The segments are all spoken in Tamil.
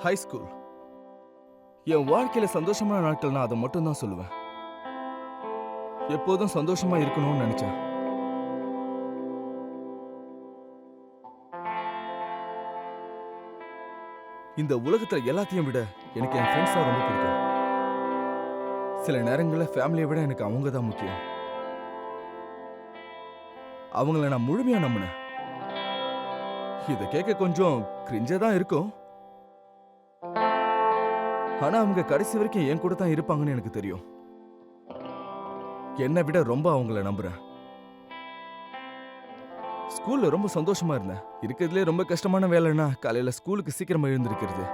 ஹை ஸ்கூல் என் வாழ்க்கையில சந்தோஷமான நாட்கள் நான் அதை மட்டும் தான் சொல்லுவேன். எப்போதும் சந்தோஷமா இருக்கணும்னு நினைச்சேன். இந்த உலகத்துல எல்லாத்தையும் விட எனக்கு என் ஃப்ரெண்ட்ஸ் தான் ரொம்ப பிடிக்கும். சில நேரங்களில் ஃபேமிலியை விட எனக்கு அவங்க தான் முக்கியம். அவங்கள நான் முழுமையா நம்பினேன். இதை கேட்க கொஞ்சம் கிரிஞ்சா தான் இருக்கும். ஆனா அவங்க கடைசி வரைக்கும் என் கூட தான் இருப்பாங்கன்னு எனக்கு தெரியும். என்னை விட ரொம்ப அவங்கள நம்புறேன். ஸ்கூல்ல ரொம்ப சந்தோஷமா இருந்தேன். இருக்கிறதுலே ரொம்ப கஷ்டமான வேலைன்னா காலையில ஸ்கூலுக்கு சீக்கிரமா எழுந்திருக்கிறது.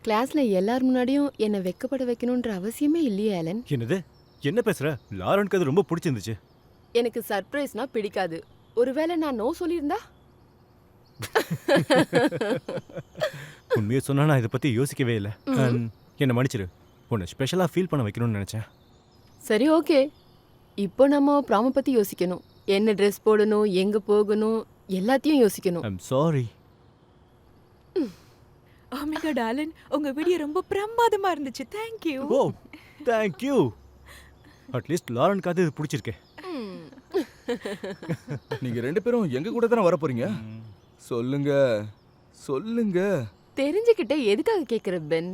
கிளாஸ்ல எல்லார் முன்னாடியும் என்ன வெக்கப்பட வைக்கணும்ன்ற அவசியமே இல்லையே ஆலன். என்னது? என்ன பேசுற? லாரனுக்கு அது ரொம்ப பிடிச்சிருந்துச்சு. எனக்கு சர்ப்ரைஸ்னா பிடிக்காது. ஒருவேளை நான் நோ சொல்லியிருந்தா? உண்மையை சொன்னா நான் இதை பத்தி யோசிக்கவே இல்லை. என்ன மன்னிச்சிரு. உன்னை ஸ்பெஷலா ஃபீல் பண்ண வைக்கணும்னு நினைச்சேன். சரி, ஓகே. இப்போ நம்ம ப்ராம பத்தி யோசிக்கணும். என்ன ட்ரெஸ் போடணும், எங்க போகணும், எல்லாத்தையும் யோசிக்கணும். I'm sorry. Oh my god, Alan, உங்க வீடியோ ரொம்ப பிரமாதமா இருந்துச்சு. Thank you. ஓ, thank you. அட்லீஸ்ட் லாரனுக்கு அது பிடிச்சிருக்கே. நீங்க ரெண்டு பேரும் எங்க கூட தானே வர போறீங்க? சொல்லுங்க சொல்லுங்க. தெரிஞ்சுக்கிட்ட எதுக்காக கேக்குற பென்?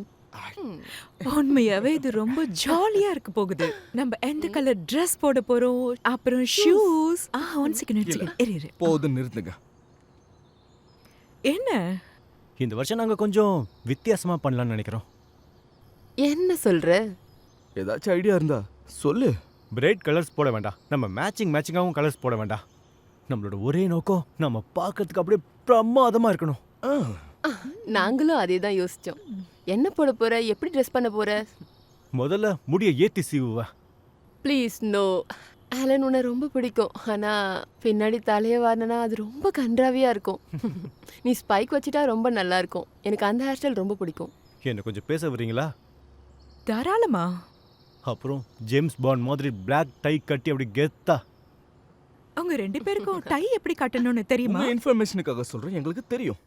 உண்மையாவே இது ரொம்ப ஜாலியா இருக்க போகுது. நம்ம எந்த கலர் Dress போட போறோம், அப்புறம் ஷூஸ். ஒன் செகண்ட் இரு. போதும், நிறுத்துங்க. என்ன? இந்த வருஷம் நாங்க கொஞ்சம் வித்தியாசமா பண்ணலாம்னு நினைக்கிறோம். என்ன சொல்ற? ஏதாச்சும் ஐடியா இருந்தா சொல்லு. பிரைட் கலர்ஸ் போட வேண்டாம். நம்ம மேட்சிங்காகவும் கலர்ஸ் போட வேண்டாம். நம்மளோட ஒரே நோக்கம் நம்ம பார்க்கறதுக்கு அப்படியே பிரமாதமா இருக்கணும். நாங்களும் அதே தான் யோசிச்சோம். என்ன போட போற, எப்படி ட்ரெஸ் பண்ண போற? முதல்ல முடிய ஏத்தி சீவுவா. Please no. ஆலன் உன்னை ரொம்ப பிடிக்கும். ஆனா பின்னாடி தலையை வாரினா அது ரொம்ப கன்றாவியா இருக்கும். நீ ஸ்பைக் வச்சுட்டா ரொம்ப நல்லா இருக்கும். எனக்கு அந்த ஹேர் ஸ்டைல் ரொம்ப பிடிக்கும். என்ன கொஞ்சம் பேச வரீங்களா? தாராளமா. அப்புறம் ஜேம்ஸ் பாண்ட் மாதிரி பிளாக் டை கட்டி அப்படி கெத்தா. அவங்க ரெண்டு பேருக்கும் டை எப்படி கட்டணும்னு தெரியுமா? உங்க இன்ஃபர்மேஷனுக்காக சொல்றேன், எங்களுக்கு தெரியும்.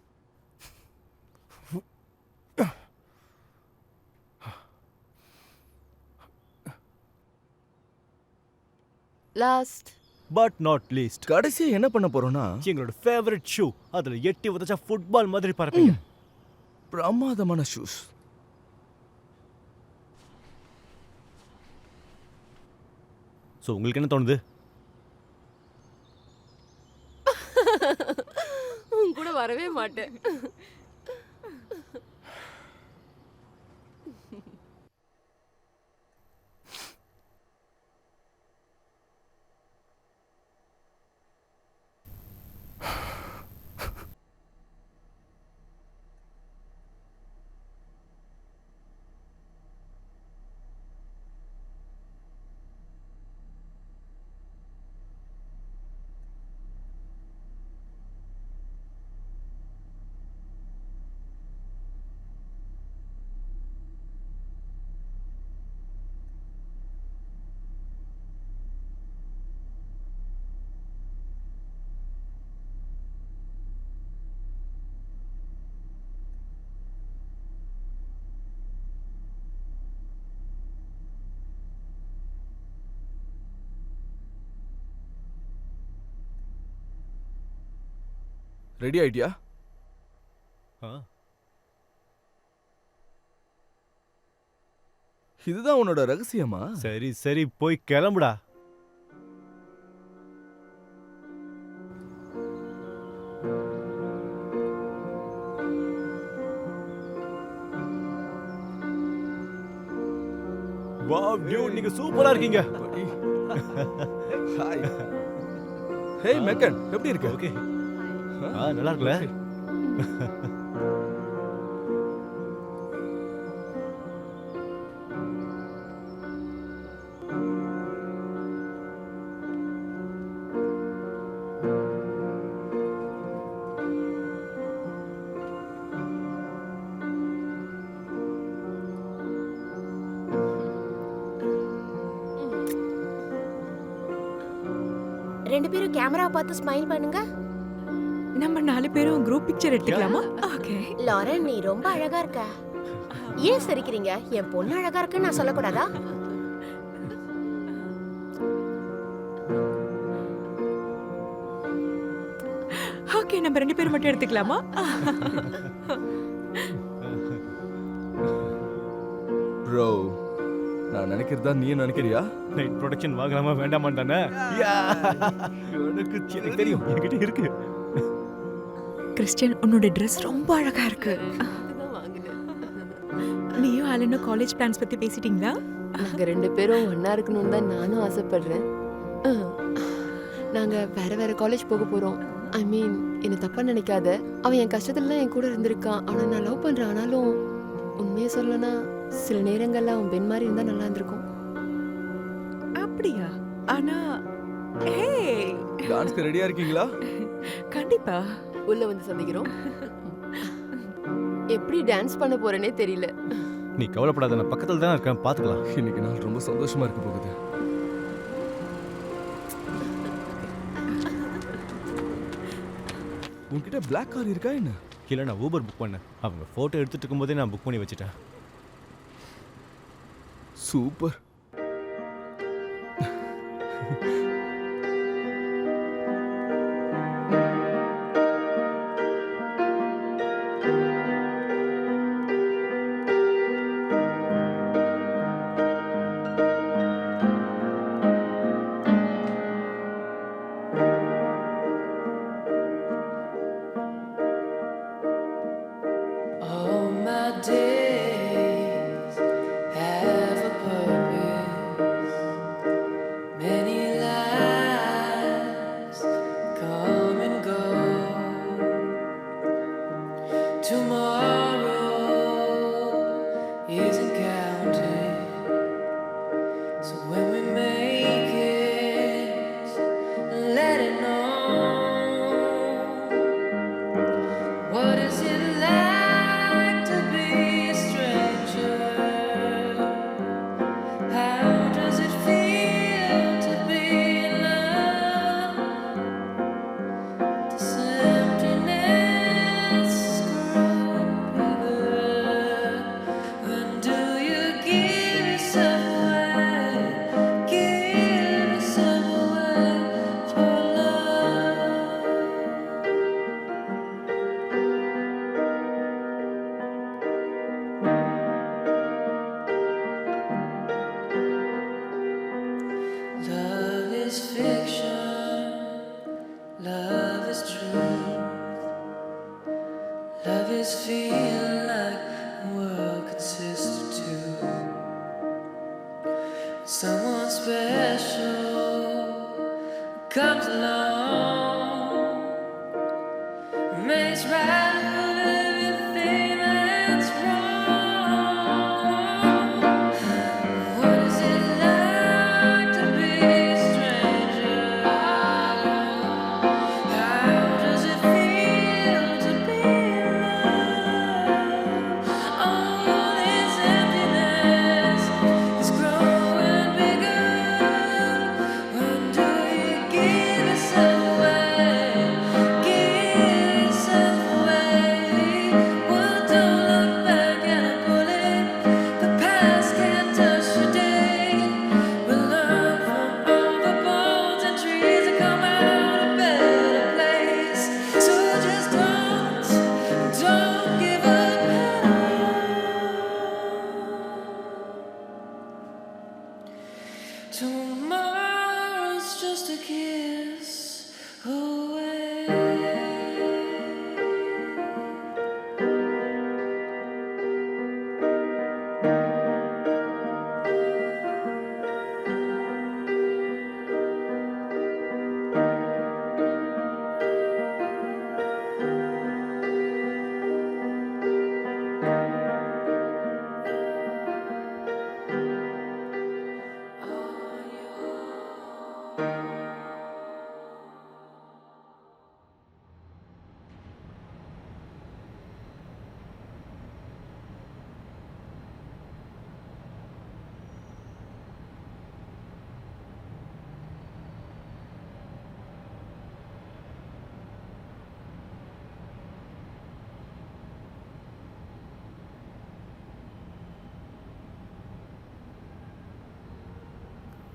லாஸ்ட் பட் நாட் லீஸ்ட், கடைசியா என்ன பண்ண போறோம்னா எங்களோட ஃபேவரட் ஷூ. அதுல எட்டி உதச்சா ஃபுட்பால் மாதிரி பறப்பீங்க. பிரமாதமான ஷூஸ். ஸோ உங்களுக்கு என்ன தோணுது? உன் கூட வரவே மாட்டேன். ரெடி ஆயிட்டியா? இதுதான் உன்னோட ரகசியமா? சரி சரி, போய் கிளம்புடா. வாவ் டியூட், நீங்க சூப்பரா இருக்கீங்க. ஹாய். ஹேய் மெக்கன், எப்படி இருக்க? ஓகே. நல்லா இருக்குல்ல? ரெண்டு பேரும் கேமரா பார்த்து ஸ்மைல் பண்ணுங்க. நம்ம 4 பேரும் குரூப் பிக்சர் எடுத்துக்கலாமா? ஓகே. லாரன், நீ ரொம்ப அழகா இருக்க. ஏன் சிரிக்கிறீங்க? என் பொண்ணு அழகா இருக்குன்னு நான் சொல்லக்கூடாதா? ஓகே, நம்ம 2 பேரும் மட்டும் எடுத்துக்கலாமா? ப்ரோ, நான் நினைக்கிறதா நீ நினைக்கிறியா? நைட் ப்ரொடக்ஷன் வாங்கலாமா வேண்டாமா தானே? எனக்கு தெரியும், என்கிட்ட இருக்கு. கிறிஸ்டியன், உன்னோட ட்ரெஸ் ரொம்ப அழகா இருக்கு. இதுதான் வாங்கினேன். நீயும் ஆலனும் காலேஜ் பிளான்ஸ் பத்தி பேசிட்டீங்களா? நாங்க 2 பேரும் ஒண்ணா இருக்கணும்னு தான் நானும் ஆசைப்படுறேன். நாங்க வேற வேற காலேஜ் போக போறோம். ஐ மீன், என்ன தப்பா நினைக்காத. அவன் என் கஷ்டத்துல என் கூட இருந்திருக்கான். அவனை நான் லவ் பண்றேன். ஆனாலும் உண்மையை சொல்லனா சில நேரங்கள்ல அவன் பெண் மாதிரி இருந்தா நல்லா இருந்திருக்கும். அப்படியா? ஆனா ஹே, டான்ஸ்க்கு ரெடியா இருக்கீங்களா? கண்டிப்பா. உள்ள வந்து சந்திக்கிறோம். எப்படி டான்ஸ் பண்ண போறேனே தெரியல. நீ கவலைப்படாத, நான் பக்கத்துல தான் இருக்கேன், பாத்துக்கலாம். இன்னைக்கு நாள் ரொம்ப சந்தோஷமா இருக்க போகுது. உன்கிட்ட பிளாக் கார் இருக்கா என்ன? இல்ல, நான் ஊபர் புக் பண்ணேன். அவங்க போட்டோ எடுத்துட்டு இருக்கும்போதே நான் புக் பண்ணி வச்சுட்டேன். Super. All my days have a purpose. Many lives come and go. Tomorrow isn't counted. So when we make it, let it know. What is it like to be a stranger? How does it feel to be in love? This emptiness is growing bigger. When do you give yourself away? Give yourself away for love. Love is fiction, love is truth. Love is feeling like the world consists of two. Someone special comes along, makes right of everything that's wrong. What is it like to be a stranger? How does it feel to be in love? Oh, this emptiness is growing bigger. When do you give yourself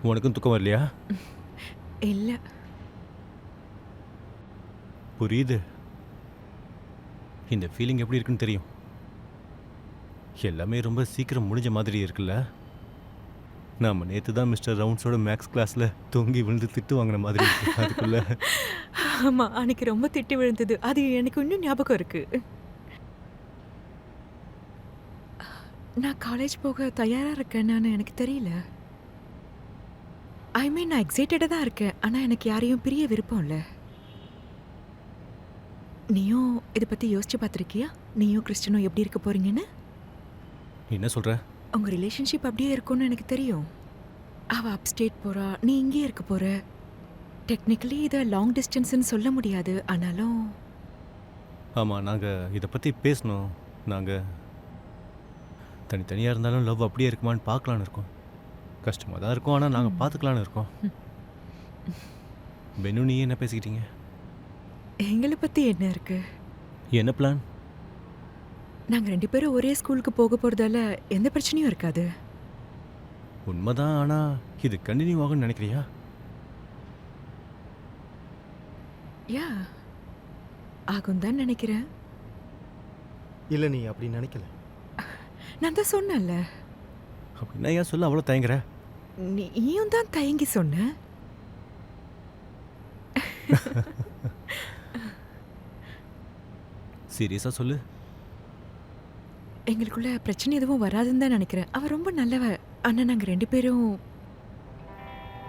உனக்கும் தூக்கம் வரலையா? இல்ல. புரியுது. இந்த ஃபீலிங் எப்படி இருக்குன்னு தெரியும். எல்லாமே ரொம்ப சீக்கிரம் முடிஞ்ச மாதிரி இருக்குல்ல. நாம நேற்று தான் மிஸ்டர் ரவுண்ட்ஸோட மேக்ஸ் கிளாஸில் தொங்கி விழுந்து திட்டு வாங்கின மாதிரி இருக்கு. அதுக்குள்ள ஆமா, அன்னைக்கு ரொம்ப திட்டி விழுந்தது. அது எனக்கு இன்னும் ஞாபகம் இருக்கு. நான் காலேஜ் போக தயாரா இருக்கேன்னு எனக்கு தெரியல. ஐ மீன், நான் எக்ஸைட்டடாக தான் இருக்கேன். ஆனால் எனக்கு யாரையும் பிரிய விருப்பம் இல்லை. நீயும் இதை பற்றி யோசிச்சு பார்த்துருக்கியா? நீயும் கிறிஸ்டனும் எப்படி இருக்க போறீங்கன்னு? நீ என்ன சொல்ற? உங்கள் ரிலேஷன்ஷிப் அப்படியே இருக்கும்னு எனக்கு தெரியும். அவள் அப்ஸ்டேட் போகிறா, நீ இங்கேயே இருக்க போகிற. டெக்னிக்கலி இதை லாங் டிஸ்டன்ஸ்ன்னு சொல்ல முடியாது. ஆனாலும் ஆமாம், நாங்கள் இதை பற்றி பேசணும். நாங்கள் தனித்தனியாக இருந்தாலும் லவ் அப்படியே இருக்குமான்னு பார்க்கலான்னு இருக்கோம். கஷ்டமாக தான் இருக்கும், ஆனால் நாங்கள் பார்த்துக்கலான்னு இருக்கோம். பெனு, நீ என்ன பேசிக்கிட்டீங்க? எங்களை பற்றி என்ன இருக்கு? என்ன பிளான்? நாங்கள் 2 பேரும் ஒரே ஸ்கூலுக்கு போக போகிறதால எந்த பிரச்சனையும் இருக்காது. உண்மைதான், ஆனால் இது கண்டினியூ ஆகும்னு நினைக்கிறியா? யா, ஆகும் தான் நினைக்கிறேன். இல்லை, நீ அப்படி நினைக்கல. நான் தான் சொன்னேன்ல. அப்படின்னா ஏன் சொல்ல அவ்வளோ தயங்குற? நீயும் தான் தயங்கி சொன்ன. சீரியஸாக சொல்லு. எங்களுக்குள்ள பிரச்சனை எதுவும் வராதுன்னு தான் நினைக்கிறேன். அவ ரொம்ப நல்லவ. ஆனால் நாங்கள் 2 பேரும்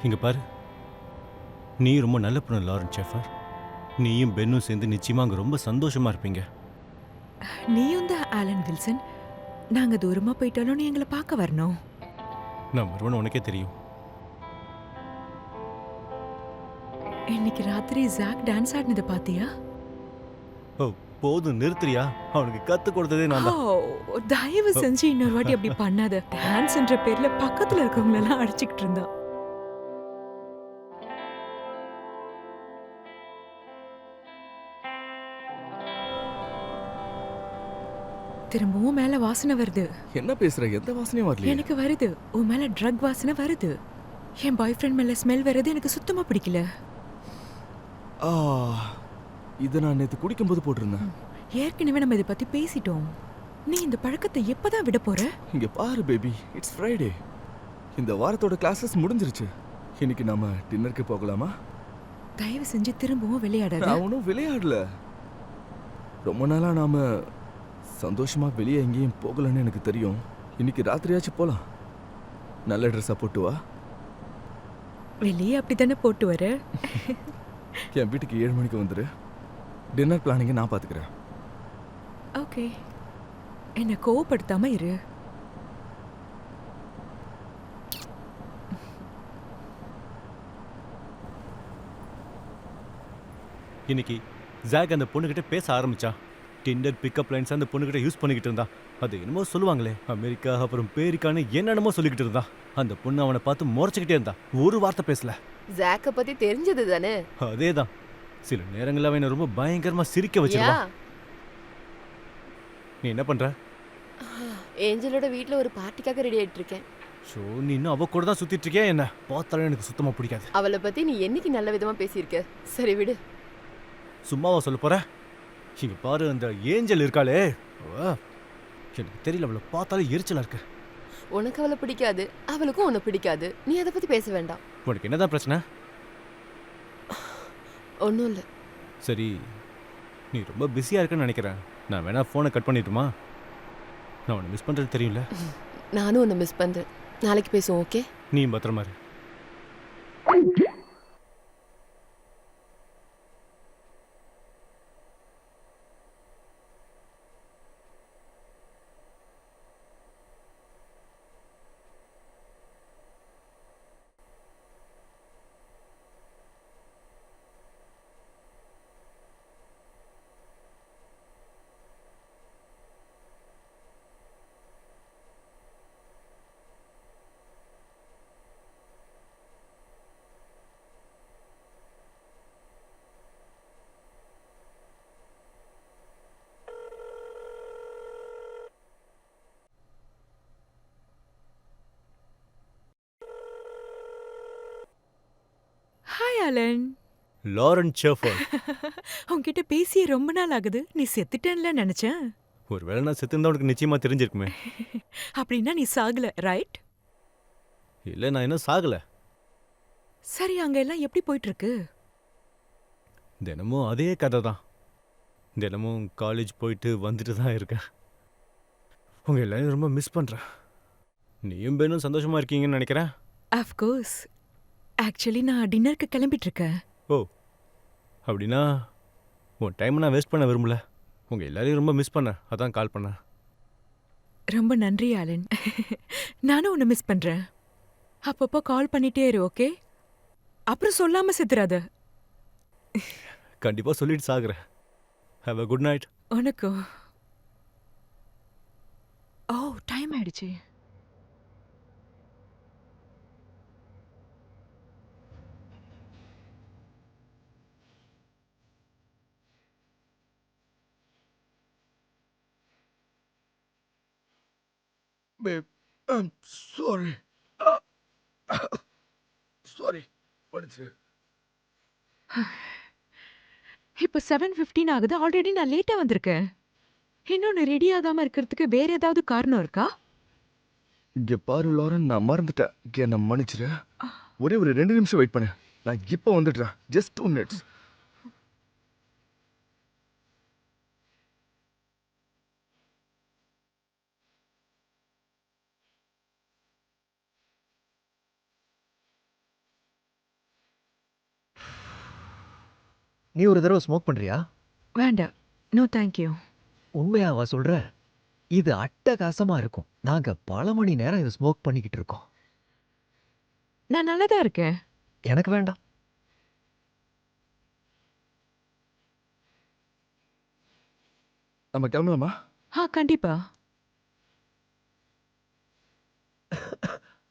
இங்கே பாரு, நீ ரொம்ப நல்ல பொண்ணு லாரன்ஸ் ஷெஃபர். நீயும் பென்னும் சேர்ந்து நிச்சயமாக அங்கே ரொம்ப சந்தோஷமாக இருப்பீங்க. நீயும் தான் ஆலன் வில்சன். நாங்கள் தூரமாக போயிட்டாலும் நீ எங்களை பார்க்க வரணும். நான் வருவேன்னு உனக்கே தெரியும். இன்னைக்கு ராத்திரி ஜாக் டான்ஸ் ஆடினதை பார்த்தியா? ஓ, போதும் நிறுத்துறியா? அவனுக்கு கற்றுக் கொடுத்ததே நான் தான். ஓ, தயவு செஞ்சு இன்னொரு வாட்டி அப்படி பண்ணாத. டான்ஸ்ன்ற பேர்ல பக்கத்துல இருக்கவங்களெல்லாம் அடிச்சுக்கிட்டு இருந்தா. திரும்பவும் மேல வாசனை வருது. என்ன பேசுற? எந்த வாசனையும் வரலையே. எனக்கு வருது. உன் மேல ட்ரக் வாசனை வருது. என் பாய் ஃப்ரெண்ட் மேல ஸ்மெல் வருது. எனக்கு சுத்தமா பிடிக்கல. ஆ, இதை நான் நேற்று குடிக்கும்போது போட்டிருந்தேன். ஏற்கனவே நம்ம இதை பத்தி பேசிட்டோம். நீ இந்த பழக்கத்தை எப்பதான் விட போற? இங்க பாரு பேபி, இட்ஸ் ஃப்ரைடே. இந்த வாரத்தோட கிளாஸஸ் முடிஞ்சிருச்சு. இன்னைக்கு நாம டின்னருக்கு போகலாமா? தயவு செஞ்சு திரும்பவும் விளையாடாத. நான் ஒன்றும் விளையாடல. ரொம்ப நாளா நாம சந்தோஷமா வெளியே எங்கேயும் போகலன்னு எனக்கு தெரியும். இன்னைக்கு ராத்திரியாச்சும் போலாம். நல்ல ட்ரெஸ்ஸா போட்டு வா. வெளியே அப்படித்தானே போட்டு வர. என் வீட்டுக்கு 7 மணிக்கு வந்துரு. டின்னர் பிளானிங்கை நான் பார்த்துக்கிறேன். ஓகே, என்னை கோவப்படுத்தாம இரு. இன்னைக்கு ஜாக் அந்த பொண்ணுகிட்ட பேச ஆரம்பிச்சான். டிண்டர் பிக்கப் லைன்ஸ் அந்த பொண்ணுகிட்ட யூஸ் பண்ணிக்கிட்டு இருந்தான். அது என்னமோ சொல்லுவாங்களே, அமெரிக்கா அப்புறம் பேரிக்கான்னு என்னென்னமோ சொல்லிக்கிட்டு இருந்தான். அந்த பொண்ணு அவனை பார்த்து முறைச்சிக்கிட்டே இருந்தா. ஒரு வார்த்தை பேசல. ஜாக்க பத்தி தெரிஞ்சது தானே? அதேதான். சில நேரங்களில் அவனை ரொம்ப பயங்கரமா சிரிக்க வச்சிருவான். நீ என்ன பண்ற? ஏஞ்சலோட வீட்ல ஒரு பார்ட்டிக்காக ரெடி ஆயிட்டு இருக்கேன். ஸோ நீ இன்னும் அவ கூட தான் சுத்திட்டு இருக்கியா? என்ன பார்த்தாலும் எனக்கு சுத்தமா பிடிக்காது. அவளை பத்தி நீ என்னைக்கு நல்ல விதமா பேசியிருக்க. சரி விடு. சும்மாவா சொல்ல போற? இங்க பாரு, அந்த ஏஞ்சல் இருக்காளே, எனக்கு தெரியல, அவளை பார்த்தாலும் எரிச்சலா இருக்கு. உனக்கு அவளை பிடிக்காது, அவளுக்கும் உன்னை பிடிக்காது. நீ அதை பத்தி பேச வேண்டாம். உனக்கு என்னதான் பிரச்சனை? ஒன்றும் இல்லை. சரி, நீ ரொம்ப பிஸியா இருக்கன்னு நினைக்கிறேன். நான் வேணா ஃபோனை கட் பண்ணிட்டுமா? நான் உன்னை மிஸ் பண்றது தெரியும்ல. நானும் உன்னை மிஸ் பண்றேன். நாளைக்கு பேசுவோம், ஓகே? நீ பத்திரமா இரு. அலன். Lauren safer. உன்கிட்ட பேசி ரொம்ப நாள் ஆகுது. நீ செத்துட்டேன்ல நினைச்சேன். ஒருவேளை நான் செத்துருந்தா உனக்கு நிச்சயமா தெரிஞ்சிருக்குமே. அப்படின்னா நீ சாகல, ரைட்? இல்லை, நான் இன்னும் சாகல. சரி, அங்க எல்லாம் எப்படி போயிட்டு இருக்கு? தினமும் அதே கதை தான். தினமும் காலேஜ் போயிட்டு வந்துட்டு தான் இருக்கேன். உங்கள் எல்லாரையும் ரொம்ப மிஸ் பண்ணுறேன். நீயும் பெண்ணும் சந்தோஷமாக இருக்கீங்கன்னு நினைக்கிறேன். அஃப்கோர்ஸ். ஆக்சுவலி நான் டின்னருக்கு கிளம்பிட்டு இருக்கேன். ஓ, அப்படின்னா உன் டைமை நான் வேஸ்ட் பண்ண விரும்பல. உங்கள் எல்லாரையும் ரொம்ப மிஸ் பண்ணேன், அதான் கால் பண்ணேன். ரொம்ப நன்றி ஆலன். நானும் உன்னை மிஸ் பண்றேன். அப்பப்போ கால் பண்ணிட்டே இரு, ஓகே? அப்புறம் சொல்லாம செத்துறாத. கண்டிப்பாக சொல்லிட்டு சாகுறேன். Have a good night. உனக்கும். ஓ, டைம் ஆயிடுச்சு. Babe, I'm sorry. Sorry. மன்னிச்சிரு. இப்போ 7:15 ஆகுது. ஆல்ரெடி நான் லேட்டா வந்திருக்கேன். இன்னொன்னு ரெடி ஆகாம இருக்கிறதுக்கு வேற ஏதாவது காரணம் இருக்கா? இங்க பாரு லாரன், நான் மறந்துட்டேன். என்ன மன்னிச்சிரு. ஒரே ஒரு 2 நிமிஷம் வெயிட் பண்ணு. நான் இப்போ வந்துடுறேன். Just 2 minutes. நீ ஒரு தடவை ஸ்மோக் பண்றியா? வேண்டாம். No thank you. உண்மையாவா சொல்ற? இது அட்டகாசமா இருக்கும். நாங்க பல மணி நேரம் இதை ஸ்மோக் பண்ணிக்கிட்டு இருக்கோம். நான் நல்லதா இருக்கேன். எனக்கு வேண்டாம். நம்ம கிளம்பலாமா? கண்டிப்பா.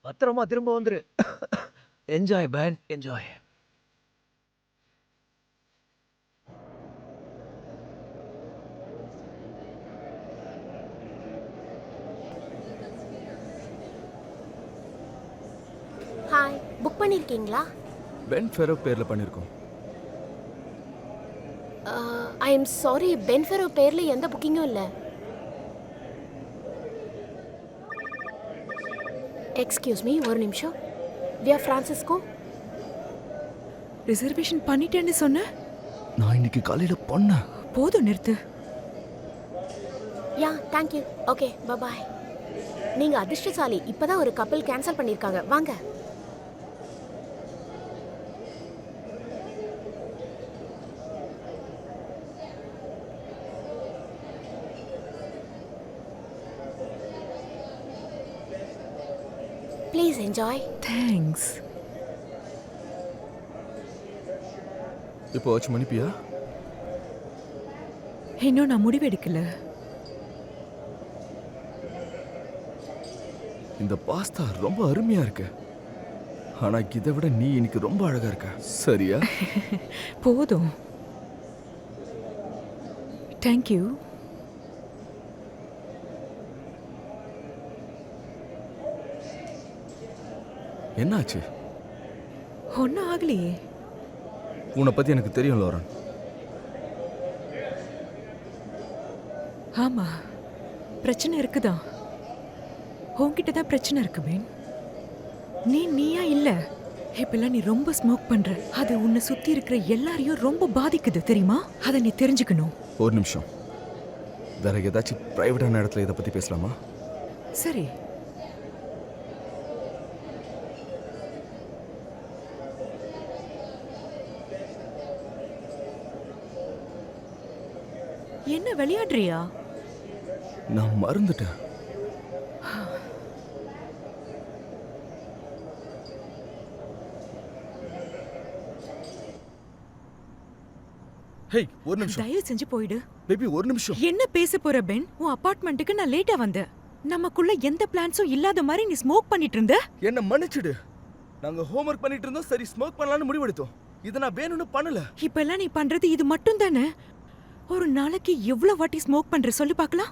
பத்திரமா திரும்ப வந்துரு. Enjoy man, enjoy. Hi, book பண்ணிருக்கீங்களா? பென் ஃபெரோ பேர்ல பண்ணிருக்கோம். ஐ எம் சாரி, பென்ஃபெரோ பேர்ல எந்த புக்கிங்கும் இல்ல. எக்ஸ்கியூஸ் மீ, ஒரு நிமிஷம். வியா பிரான்சிஸ்கோ. ரிசர்வேஷன் பண்ணிட்டேன்னு சொன்ன? நான் இன்னைக்கு காலையில பண்ணேன். போதும், நிறுத்து. Yeah, thank you. Okay, bye. நீங்க அதிர்ஷ்டசாலி. இப்பதான் ஒரு கப்பல் கேன்சல் பண்ணிருக்காங்க. வாங்க. Please enjoy. தேங்க்ஸ். இப்போ வச்சு மன்னிப்பியா? இன்னும் நான் முடிவெடுக்கல. இந்த பாஸ்தா ரொம்ப அருமையா இருக்கு. ஆனா இதை விட நீ இன்னைக்கு ரொம்ப அழகா இருக்க. சரியா? போதும். தேங்க்யூ. என்னாச்சு? ஒன்றும் ஆகலையே. உன்னை பத்தி எனக்கு தெரியும் லாரன். ஆமா, பிரச்சனை இருக்குதான். உன்கிட்ட தான் பிரச்சனை இருக்கு மேன். நீயா இல்ல. இப்பெல்லாம் நீ ரொம்ப ஸ்மோக் பண்ற. அது உன்னை சுத்தி இருக்கிற எல்லாரையும் ரொம்ப பாதிக்குது, தெரியுமா? அதை நீ தெரிஞ்சுக்கணும். ஒரு நிமிஷம். வேற ஏதாச்சும் பிரைவேட்டான இடத்துல இதை பத்தி பேசலாமா? சரி. என்ன விளையாடுறியா? நான் மறந்துட்டேன். ஹேய், ஒரு நிமிஷம். தயவு செஞ்சு போயிடு. பேபி, ஒரு நிமிஷம். என்ன பேச போற பென்? உன் அபார்ட்மெண்ட்டுக்கு நான் லேட்டா வந்தேன். நமக்குள்ள எந்த பிளான்ஸும் இல்லாத மாதிரி நீ ஸ்மோக் பண்ணிட்டு இருந்த. என்ன மன்னிச்சிடு. நாங்க ஹோம்வொர்க் பண்ணிட்டு இருந்தோம். சரி, ஸ்மோக் பண்ணலாம்னு முடிவெடுத்தோம். இதை நான் வேணும்னு பண்ணல. இப்பெல்லாம் நீ பண்றது இது மட்டும் தானே? ஒரு நாளைக்கு எவ்வளவு வாட்டி ஸ்மோக் பண்ற சொல்லு பார்க்கலாம்.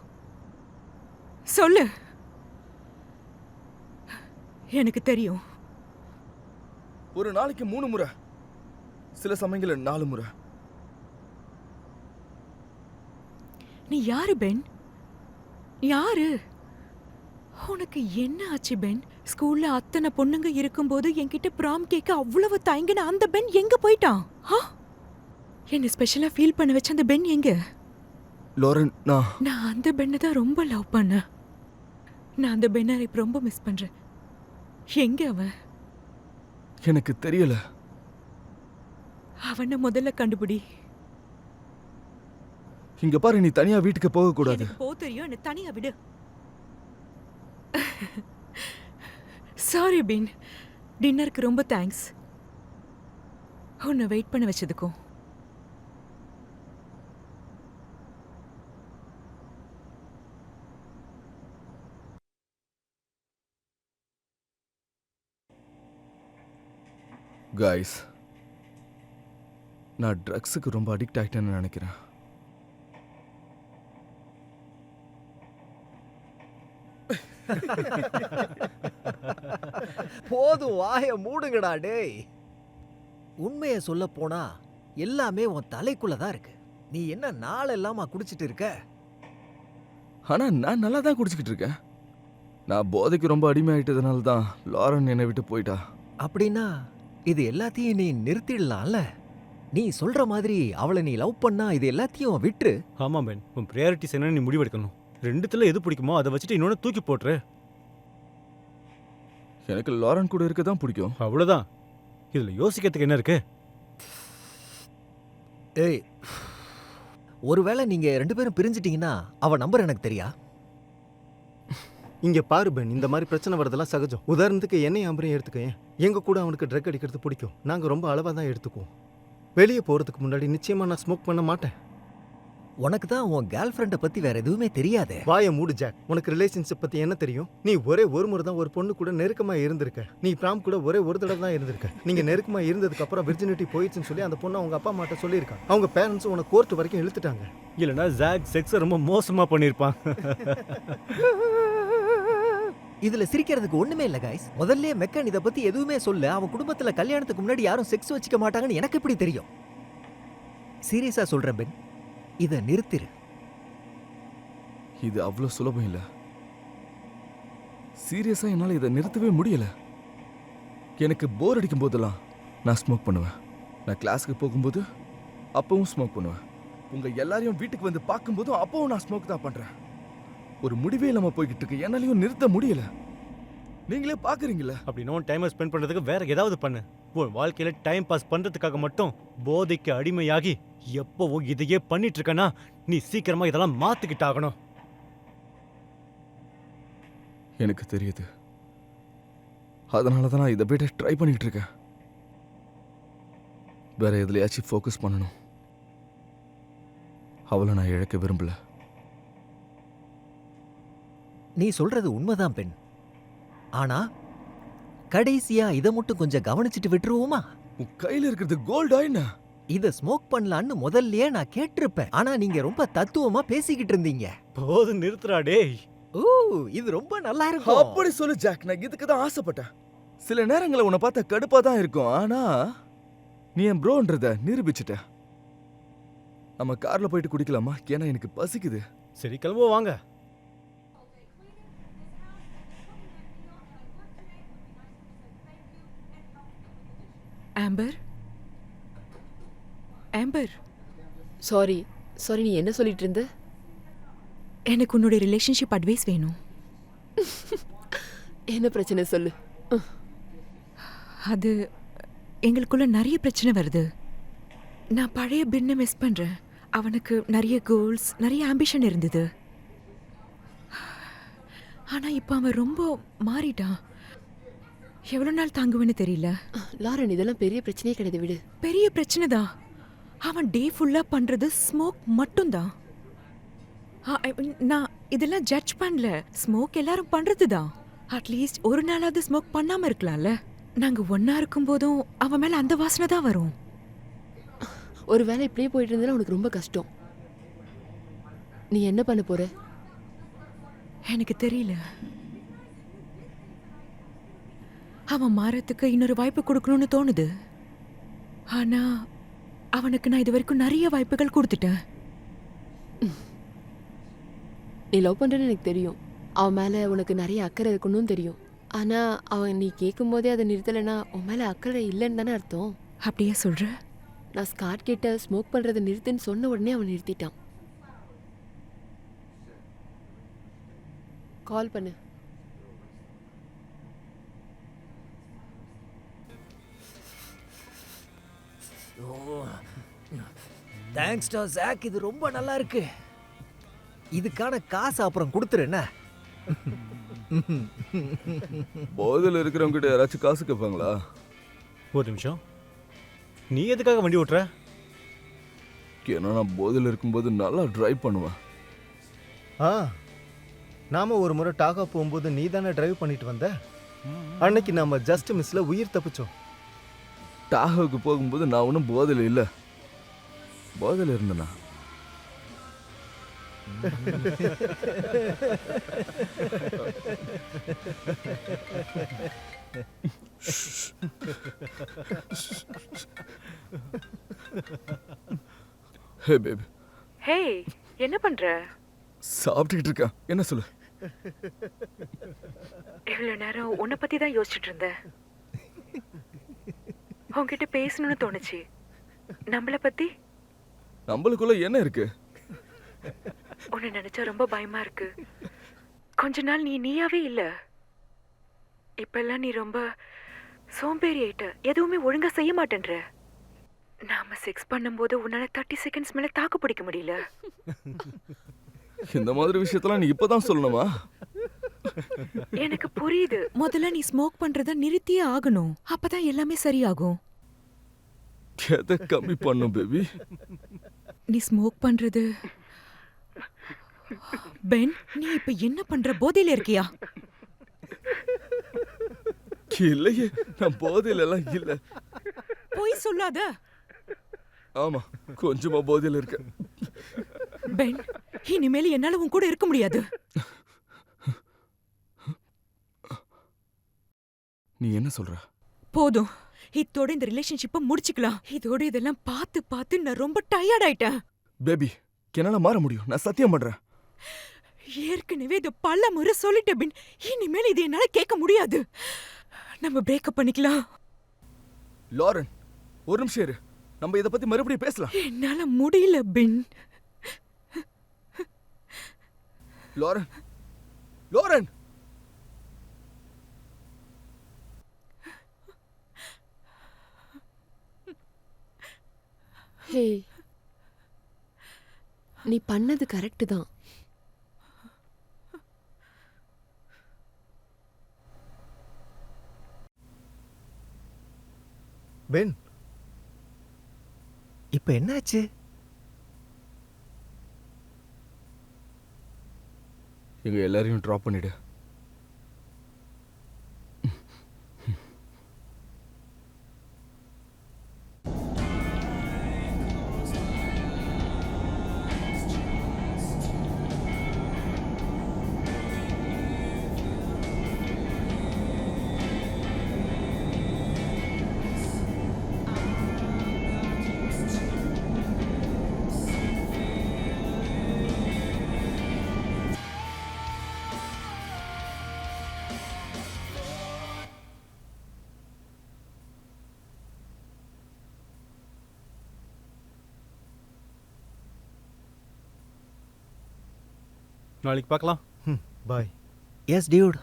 சொல்லு. எனக்கு தெரியும். ஒரு நாளைக்கு 3 முறை. சில சமயங்களில் 4 முறை. நீ யாரு பென்? யாரு? உனக்கு என்ன ஆச்சு பென்? ஸ்கூல்ல அத்தனை பொண்ணுங்க இருக்கும்போது என்கிட்ட ப்ராம் கேட்க அவ்வளவு தயங்கின அந்த பென் எங்க போயிட்டான்? என்ன ஸ்பெஷலா ஃபீல் பண்ண வச்ச அந்த பென் எங்க? லாரன், நான் அந்த பெண்ணை தான் ரொம்ப லவ் பண்ணேன். நான் அந்த பெண்ணை இப்ப ரொம்ப மிஸ் பண்றேன். எங்க அவன்? எனக்கு தெரியல. அவனை முதல்ல கண்டுபிடி. இங்க பாரு, நீ தனியா வீட்டுக்கு போக கூடாது. எனக்கு போ தெரியும், என்ன தனியா விடு. சாரி பீன், டின்னருக்கு ரொம்ப தேங்க்ஸ். உன்னை வெயிட் பண்ண வச்சதுக்கும். காய்ஸ், நான் ட்ரக்ஸுக்கு ரொம்ப அடிக்ட் ஆகிட்டேன்னு நினைக்கிறேன். போதும், வாய மூடுங்கடா டேய். உண்மைய சொல்ல போனா எல்லாமே உன் தலைக்குள்ள தான் இருக்கு. நீ என்ன நாளெல்லாமா குடிச்சிட்டு இருக்க? ஆனா நான் நல்லா தான் குடிச்சிக்கிட்டு இருக்கேன். நான் போதைக்கு ரொம்ப அடிமையாயிட்டதுனால தான் லாரன் என்னை விட்டு போயிட்டா. அப்படின்னா இது எல்லாத்தையும் நீ நிறுத்திடலாம்ல. நீ சொல்ற மாதிரி அவளை நீ லவ் பண்ணா இது எல்லாத்தையும் விட்டுரு. ஆமாம் பென், உன் ப்ரையாரிட்டிஸ் என்னன்னு நீ முடிவெடுக்கணும். ரெண்டுத்துல எது பிடிக்குமோ அதை வச்சுட்டு இன்னொன்று தூக்கி போட்டுரு. எனக்கு லாரன் கூட இருக்க தான் பிடிக்கும். அவ்வளோதான். இதுல யோசிக்கிறதுக்கு என்ன இருக்கு? ஏய், ஒருவேளை நீங்க 2 பேரும் பிரிஞ்சிட்டீங்கன்னா அவ நம்பர் எனக்கு தெரியா? இங்க பாரு பென், இந்த மாதிரி பிரச்சனை வரதெல்லாம் சகஜம். உதாரணத்துக்கு என்னையும் அம்பரையும் எடுத்துக்கேன். எங்க கூட அவனுக்கு ட்ரக் அடிக்கிறது பிடிக்கும். நாங்க ரொம்ப அளவா தான் எடுத்துக்குவோம். வெளியே போறதுக்கு முன்னாடி நிச்சயமா நான் ஸ்மோக் பண்ண மாட்டேன். உனக்கு தான் உன் கேர்ள் ஃப்ரெண்டை பத்தி வேற எதுவுமே தெரியாதே. வாய மூடு ஜாக். உனக்கு ரிலேஷன்ஷிப் பத்தி என்ன தெரியும்? நீ ஒரே ஒரு முறை தான் ஒரு பொண்ணு கூட நெருக்கமா இருந்திருக்க. நீ பிராம் கூட ஒரே ஒரு தடவை தான் இருந்திருக்க. நீங்க நெருக்கமா இருந்ததுக்கு அப்புறம் விர்ஜினிட்டி போயிடுச்சுன்னு சொல்லி அந்த பொண்ணு அவங்க அப்பா அம்மாட்ட சொல்லியிருக்காங்க. அவங்க பேரண்ட்ஸ் உன கோர்ட் வரைக்கும் இழுத்துட்டாங்க. இல்லைன்னா ஜாக் செக்ஸை ரொம்ப மோசமா பண்ணியிருப்பான். இதுல சிரிக்கிறதுக்கு ஒண்ணுமே இல்ல கைஸ். முதல்ல மெக்கன் இத பத்தி எதுவுமே சொல்ல. அவன் குடும்பத்துல கல்யாணத்துக்கு முன்னாடி யாரும் செக்ஸ் வச்சுக்க மாட்டாங்கன்னு எனக்கு எப்படி தெரியும்? சீரியஸா சொல்றேன் பென், இத நிறுத்திரு. இது அவ்வளோ சுலபம் இல்லை. சீரியஸா என்னால் இதை நிறுத்தவே முடியல. எனக்கு போர் அடிக்கும் போதெல்லாம் நான் ஸ்மோக் பண்ணுவேன். நான் கிளாஸுக்கு போகும்போது அப்பவும் ஸ்மோக் பண்ணுவேன். உங்க எல்லாரையும் வீட்டுக்கு வந்து பார்க்கும்போதும் அப்பவும் நான் ஸ்மோக் தான் பண்றேன். ஒரு முடிவே இல்லாம போய்கிட்டு இருக்கு. என்னாலையும் நிறுத்த முடியல. நீங்களே பாக்குறீங்களா? அப்படின்னா டைமை ஸ்பெண்ட் பண்றதுக்கு வேற ஏதாவது பண்ணு. உன் வாழ்க்கையில டைம் பாஸ் பண்றதுக்காக மட்டும் போதைக்கு அடிமையாகி எப்பவும் இதையே பண்ணிட்டு இருக்கனா, நீ சீக்கிரமா இதெல்லாம் மாத்திக்கிட்டாகணும். எனக்கு தெரியுது. அதனால தான் நான் இதை விட ட்ரை பண்ணிக்கிட்டு இருக்கேன். வேற எதுலையாச்சும் ஃபோக்கஸ் பண்ணணும். அவளை நான் இழக்க விரும்பல. நீ சொல்றது உண்மைதான் பெண். ஆனா கடைசியா இத மட்டும் கொஞ்சம் கவனிச்சிட்டு விட்டுருவோமா? உன் கையில இருக்கிறது கோல்டா என்ன? இத ஸ்மோக் பண்ணலான்னு முதல்லயே நான் கேட்டிருப்பேன். ஆனா நீங்க ரொம்ப தத்துவமா பேசிக்கிட்டு இருந்தீங்க. போதும், நிறுத்துறா டேய். ஓ, இது ரொம்ப நல்லா இருக்கும். அப்படி சொல்லு ஜாக். நான் இதுக்கு தான் ஆசைப்பட்டேன். சில நேரங்களில் உன்னை பார்த்தா கடுப்பா தான் இருக்கும். ஆனா நீ என் ப்ரோன்றத நிரூபிச்சிட்ட. நம்ம கார்ல போயிட்டு குடிக்கலாமா? ஏன்னா எனக்கு பசிக்குது. சரி, கிளம்புவோம் வாங்க. ஆம்பர், ஆம்பர், சாரி சாரி, நீ என்ன சொல்லிட்டு இருந்த? எனக்கு உன்னோட ரிலேஷன்ஷிப் அட்வைஸ் வேணும். என்ன பிரச்சனை சொல்லு. அது எங்களுக்குள்ள நிறைய பிரச்சனை வருது. நான் பழைய பெண்ணை மிஸ் பண்றேன். அவனுக்கு நிறைய கோல்ஸ், நிறைய ஆம்பிஷன் இருந்தது. ஆனா இப்ப அவன் ரொம்ப மாறிட்டான். எவ்வளவு நாள் தாங்குவேன்னு தெரியல. லாரன், இதெல்லாம் பெரிய பிரச்சனையே கிடையாது, விடு. பெரிய பிரச்சனை தான். அவன் டே ஃபுல்லா பண்றது ஸ்மோக் மட்டும்தான். நான் இதெல்லாம் ஜட்ஜ் பண்ணல. ஸ்மோக் எல்லாரும் பண்றதுதான். அட்லீஸ்ட் ஒரு நாளாவது ஸ்மோக் பண்ணாம இருக்கலாம்ல. நாங்க ஒன்னா இருக்கும் போதும் அவன் மேல அந்த வாசனை தான் வரும். ஒரு வேளை இப்படியே போயிட்டு இருந்தா உனக்கு ரொம்ப கஷ்டம். நீ என்ன பண்ண போற? எனக்கு தெரியல. அவன் மாறத்துக்கு இன்னொரு வாய்ப்பு கொடுக்கணும்னு தோணுது. ஆனா அவனுக்கு நான் இது வரைக்கும் நிறைய வாய்ப்புகள் கொடுத்துட்டேன். நீ லவ் பண்றேன்னு எனக்கு தெரியும். அவன் மேல உனக்கு நிறைய அக்கறை இருக்குன்னு தெரியும். ஆனா அவன் நீ கேட்கும் போதே அதை நிறுத்தலைன்னா உன் மேல அக்கறை இல்லைன்னு தானே அர்த்தம். அப்படியே சொல்ற? நான் ஸ்காட் கிட்ட ஸ்மோக் பண்றதை நிறுத்துன்னு சொன்ன உடனே அவன் நிறுத்திட்டான். கால் பண்ணு. தேங்க்ஸ் டா ஜாக், இது ரொம்ப நல்லா இருக்கு. இதுக்கான காசு அப்புறம் கொடுத்துரு என்ன? போதையில் இருக்கிறவங்க கிட்ட யாராச்சும் காசு கேட்பாங்களா? ஒரு நிமிஷம், நீ எதுக்காக வண்டி ஓட்டுற? ஏன்னா நான் போதையில் இருக்கும்போது நல்லா டிரைவ் பண்ணுவேன். ஆ, நாம ஒரு முறை டாகா போகும்போது நீ தானே டிரைவ் பண்ணிட்டு வந்த. அன்னைக்கு நாம ஜஸ்ட் மிஸ்ல உயிர் தப்பிச்சோம். டாகோவுக்கு போகும்போது நான் ஒன்றும் போதையில் இல்லை. போதையில் இருந்தேனா? Hey baby. ஹே, என்ன பண்ற? சாப்பிட்டுக்கிட்டு இருக்கேன். என்ன சொல்லு? இவ்வளவு நேரம் உன்னை பத்தி தான் யோசிச்சுட்டு இருந்தேன். உன்கிட்ட பேசணும்னு தோணுச்சு. நம்மள பத்தி? நம்மளுக்குள்ள என்ன இருக்கு? உன்னை நினைச்சா ரொம்ப பயமா இருக்கு. கொஞ்ச நாள் நீ நீயாவே இல்ல. இப்பெல்லாம் நீ ரொம்ப சோம்பேறி ஆயிட்ட. எதுவுமே ஒழுங்கா செய்ய மாட்டேன்ற. நாம செக்ஸ் பண்ணும்போது உன்னால 30 செகண்ட்ஸ் மேல தாக்கு பிடிக்க முடியல. இந்த மாதிரி விஷயத்தெல்லாம் நீ இப்பதான் சொல்லணுமா? எனக்கு புரியுது. முதல்ல நீ ஸ்மோக் பண்றத நிறுத்தியே ஆகணும். அப்பதான் எல்லாமே சரியாகும். எதை கம்மி பண்ணும் பேபி? நீ ஸ்மோக் பண்றது. பென், நீ இப்ப என்ன பண்ற? போதையில இருக்கியா? இல்லையே, நான் போதையில எல்லாம் இல்ல. போய் சொல்லாத. ஆமா, கொஞ்சமா போதையில இருக்க. பென், இனிமேல் என்னால உன் கூட இருக்க முடியாது. நீ என்ன சொல்ற? போதும், இதோட இந்த ரிலேஷன்ஷிப்பை முடிச்சுக்கலாம். இதோட இதெல்லாம் பார்த்து பார்த்து நான் ரொம்ப டயர்ட் ஆயிட்டேன். பேபி, என்னால மாற முடியும். நான் சத்தியம் பண்றேன். ஏற்கனவே இது பல முறை சொல்லிட்டேன் பின். இனிமேல் இது என்னால கேட்க முடியாது. நம்ம பிரேக்கப் பண்ணிக்கலாம். லாரன், ஒரு நிமிஷம் இரு. நம்ம இத பத்தி மறுபடியும் பேசலாம். என்னால முடியல பின். Lauren, Lauren. ஹே, நீ பண்ணது கரெக்ட் தான். பென், இப்ப என்னாச்சு? எங்க எல்லாரையும் டிராப் பண்ணிடு. நாளைக்கு பார்க்கலாம். பாய். S Dude.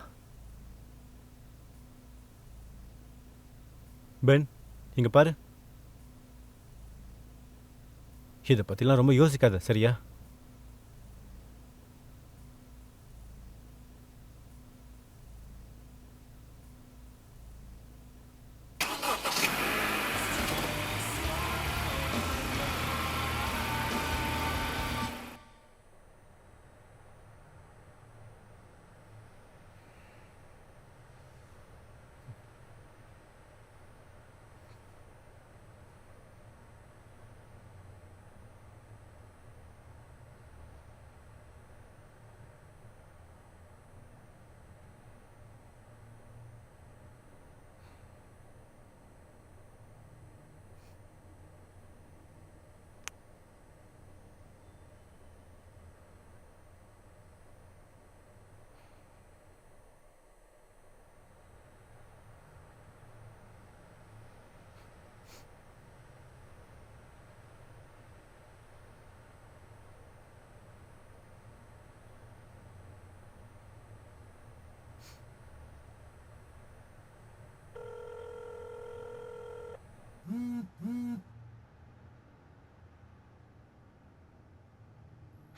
பென், இங்க பாரு. இதை பத்திலாம் ரொம்ப யோசிக்காத, சரியா?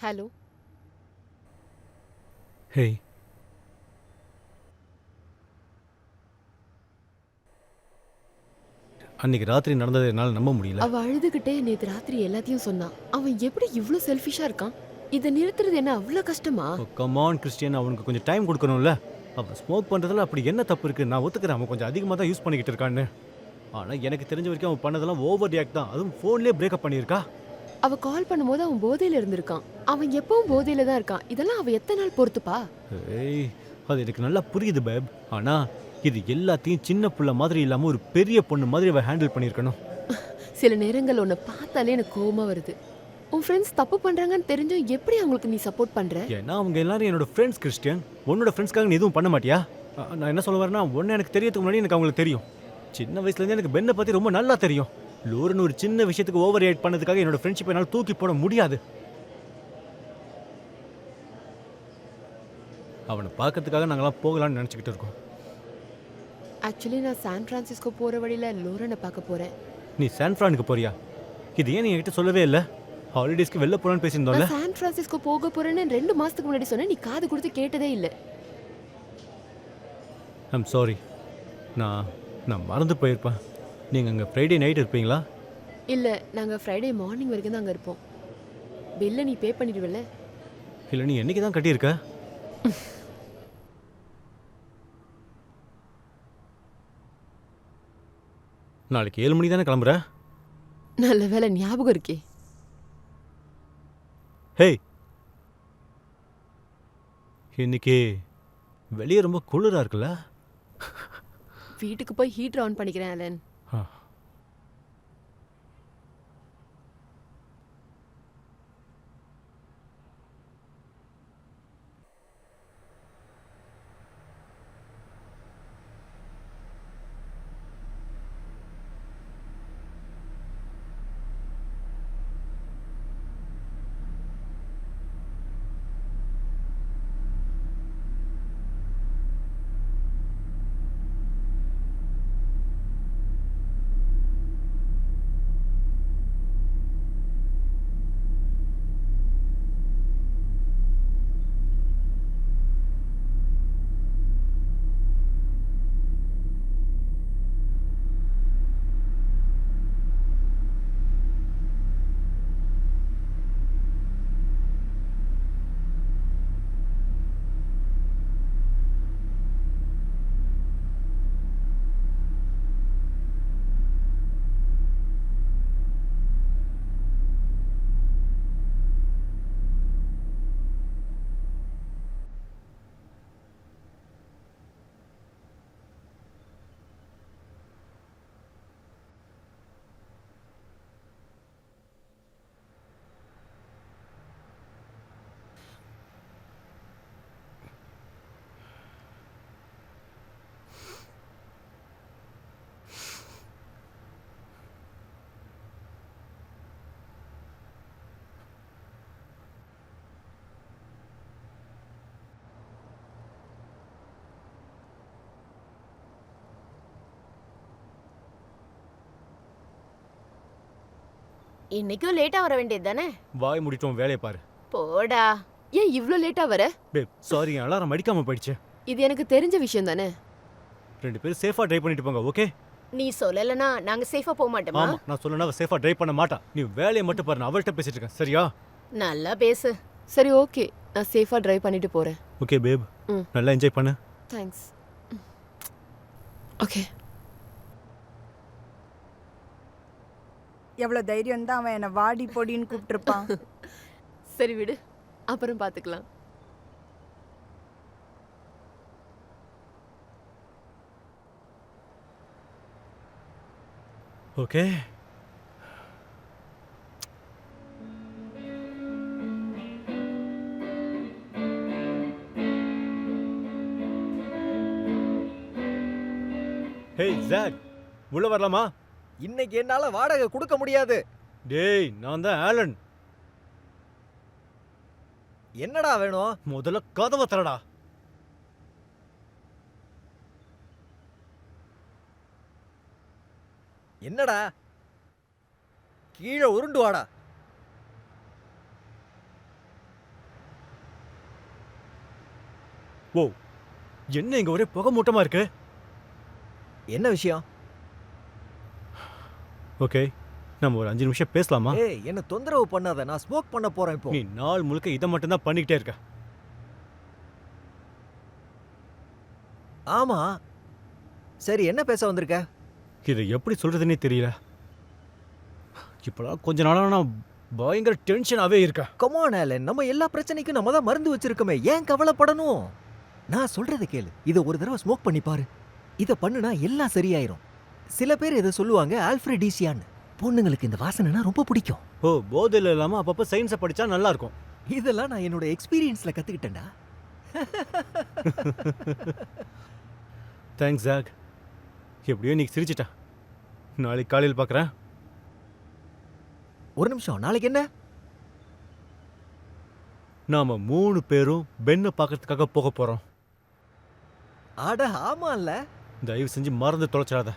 ஹலோ. ஹேய், அன்னைக்கு ராத்திரி நடந்ததை என்னால் நம்ப முடியல. அவ அழுதுகிட்டே நேத்து ராத்திரி எல்லாத்தையும் சொன்னான். அவன் எப்படி இவ்ளோ செல்ஃபிஷா இருக்கான்? இதை நிறுத்துறது என்ன அவ்வளோ கஷ்டமா? கமான் கிறிஸ்டியன், அவனுக்கு கொஞ்சம் டைம் கொடுக்கணும்ல. அவன் ஸ்மோக் பண்ணுறதுல அப்படி என்ன தப்பு இருக்குது? நான் ஒத்துக்கிறேன் அவன் கொஞ்சம் அதிகமாக தான் யூஸ் பண்ணிக்கிட்டு இருக்கான்னு. ஆனால் எனக்கு தெரிஞ்ச வரைக்கும் அவன் பண்ணதெல்லாம் ஓவர் ரியாக்ட் தான். அதுவும் ஃபோன்லேயே பிரேக்கப் பண்ணியிருக்கா. அவ கால் பண்ணும்போது அவன் போதையில இருந்திருக்கான். அவன் எப்பவும் போதையில தான் இருக்கான். இதெல்லாம் அவ எத்தனை நாள் பொறுத்துப்பா? ஏய், அது எனக்கு நல்லா புரியுது பேப். ஆனால் இது எல்லாத்தையும் சின்ன புள்ள மாதிரி இல்லாமல் ஒரு பெரிய பொண்ணு மாதிரி அவள் ஹேண்டில் பண்ணியிருக்கணும். சில நேரங்கள் உன்னை பார்த்தாலே எனக்கு கோவமா வருது. உன் ஃப்ரெண்ட்ஸ் தப்பு பண்றாங்கன்னு தெரிஞ்சும் எப்படி அவங்களுக்கு நீ சப்போர்ட் பண்ற? ஏன்னா அவங்க எல்லாரும் என்னோட ஃப்ரெண்ட்ஸ் கிறிஸ்டியன். உன்னோட ஃப்ரெண்ட்ஸ்க்காக நீ எதுவும் பண்ண மாட்டியா? நான் என்ன சொல்ல வரேன்னா, ஒன்று எனக்கு தெரியறதுக்கு முன்னாடி எனக்கு அவங்களுக்கு தெரியும். சின்ன வயசுலேருந்து எனக்கு பென்னை பற்றி ரொம்ப நல்லா தெரியும். லோரன் ஒரு சின்ன விஷயத்துக்கு ஓவர் ரியாக்ட் பண்ணதுக்காக என்னோட ஃப்ரெண்ட்ஷிப் என்னால் தூக்கி போட முடியாது. அவனை பார்க்கறதுக்காக நாங்களாம் போகலான்னு நினச்சிக்கிட்டு இருக்கோம். ஆக்சுவலி நான் சான் பிரான்சிஸ்கோ போற வழியில லோரனை பார்க்க போறேன். நீ சான் ஃப்ரானுக்கு போறியா? இது ஏன் நீ என்கிட்ட சொல்லவே இல்லை? ஹாலிடேஸ்க்கு வெளில போகலான்னு பேசியிருந்தோம்ல. நான் சான் பிரான்சிஸ்கோ போக போறேன்னு 2 மாசத்துக்கு முன்னாடி சொன்னேன். நீ காது கொடுத்து கேட்டதே இல்லை. I'm sorry. நான் மறந்து போயிருப்பேன். நீங்கள் அங்கே ஃப்ரைடே நைட் இருப்பீங்களா? இல்ல, நாங்க ஃப்ரைடே மார்னிங் வரைக்கும் தான் அங்க இருப்போம். பில்லை நீ பே பண்ணிடுவல? இல்லை, நீ என்னைக்கு தான் கட்டியிருக்க? நாளைக்கு 7 மணி தானே கிளம்புற? நல்ல வேலை ஞாபகம் இருக்கே. ஹேய், இன்னைக்கு வெளியே ரொம்ப குளிராக இருக்குல்ல? வீட்டுக்கு போய் ஹீட்டர் ஆன் பண்ணிக்கிறேன் அலன். ஆ. இன்னைக்கும் லேட்டா வர வேண்டியது தானே? வாய் முடிட்டோம், வேலையை பாரு. போடா. ஏன் இவ்ளோ லேட்டா வர? பேப் சாரி, என் அலாரம் அடிக்காமல் போயிடுச்சு. இது எனக்கு தெரிஞ்ச விஷயம் தானே. 2 பேரும் சேஃபாக ட்ரைவ் பண்ணிட்டு போங்க, ஓகே? நீ சொல்லலனா நாங்க சேஃபா போக மாட்டோமா? ஆமாம், நான் சொல்லணும் அவள் சேஃபாக ட்ரைவ் பண்ண மாட்டா. நீ வேலையை மட்டும் பாரு, நான் அவள்கிட்ட பேசிட்டு இருக்கேன், சரியா? நல்லா பேசு. சரி ஓகே, நான் சேஃபா டிரைவ் பண்ணிட்டு போறேன். ஓகே பேப், ம். நல்லா என்ஜாய் பண்ணு. தேங்க்ஸ். ஓகே. எவ்வளோ தைரியம் தான் அவன் என்னை வாடி பொடின்னு கூப்பிட்டுருப்பான். சரி விடு, அப்புறம் பார்த்துக்கலாம். ஓகே. ஹேய் ஜாக், உள்ள வரலாமா? இன்னைக்கு என்னால வாடகை கொடுக்க முடியாது. டேய், நான் தான் ஆலன். என்னடா வேணும்? முதல்ல கதவை தரடா. என்னடா? கீழே உருண்டு வாடா. ஓ, என்ன இங்க ஒரே புகை மூட்டமா இருக்கு? என்ன விஷயம்? ஓகே, நம்ம ஒரு 5 நிமிஷம் பேசலாமா? ஏய், என்ன தொந்தரவு பண்ணாத. நான் ஸ்மோக் பண்ண போறேன் இப்போ. நீ நாள் முழுக்க இதை மட்டும் தான் பண்ணிக்கிட்டே இருக்க. ஆமா. சரி, என்ன பேச வந்திருக்க? இதை எப்படி சொல்றதுன்னே தெரியல. இப்போலாம் கொஞ்ச நாளா நான் பயங்கர டென்ஷனாவே இருக்கேன். கமான் ஆலன், நம்ம எல்லா பிரச்சனைக்கும் நம்ம தான் மருந்து வச்சிருக்கோமே, ஏன் கவலைப்படணும்? நான் சொல்றத கேளு. இத ஒரு தடவை ஸ்மோக் பண்ணி பாரு. இத பண்ணுனா எல்லாம் சரியாயிரும். சில பேர் இத சொல்லுவாங்க ஆல்ஃபிரடீசியான்னு. பொண்ணுங்களுக்கு இந்த வாசனைனா ரொம்ப பிடிக்கும். ஓ, போதையில் இல்லாம அப்பப்போ சயின்ஸை படிச்சா நல்லா இருக்கும். இதெல்லாம் நான் என்னோட எக்ஸ்பீரியன்ஸ்ல கத்துக்கிட்டேன்டா. Thanks jack. எப்படியோ நீ சிரிச்சிட்ட. நாளைக்கு காலையில் பார்க்குறேன். ஒரு நிமிஷம், நாளைக்கு என்ன? நாம 3 பேரும் பெண்ணை பார்க்கறதுக்காக போக போறோம். அட ஆமால்ல. தயவு செஞ்சு மறந்து தொலைச்சிடாத.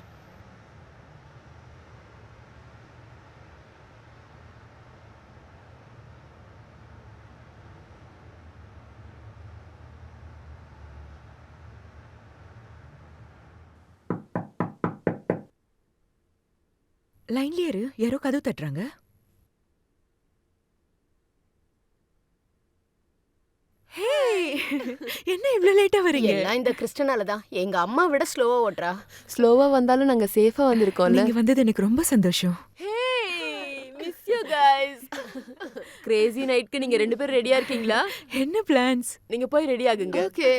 லைன்லயே இரு, யாரோ கதவு தட்டுறாங்க. ஹே, என்ன இவ்ளோ லேட்டா வரீங்க? எல்லாம் இந்த கிறிஸ்டனால தான். எங்க அம்மா விட ஸ்லோவா ஓட்டுறா. ஸ்லோவா வந்தாலும் நாங்க சேஃபா வந்திருக்கோம்ல. நீங்க வந்தது எனக்கு ரொம்ப சந்தோஷம். Miss you guys. கிரேசி நைட்க்கு நீங்க 2 பேரும் ரெடியா இருக்கீங்களா? என்ன பிளான்ஸ்? நீங்க போய் ரெடி ஆகுங்க. ஓகே.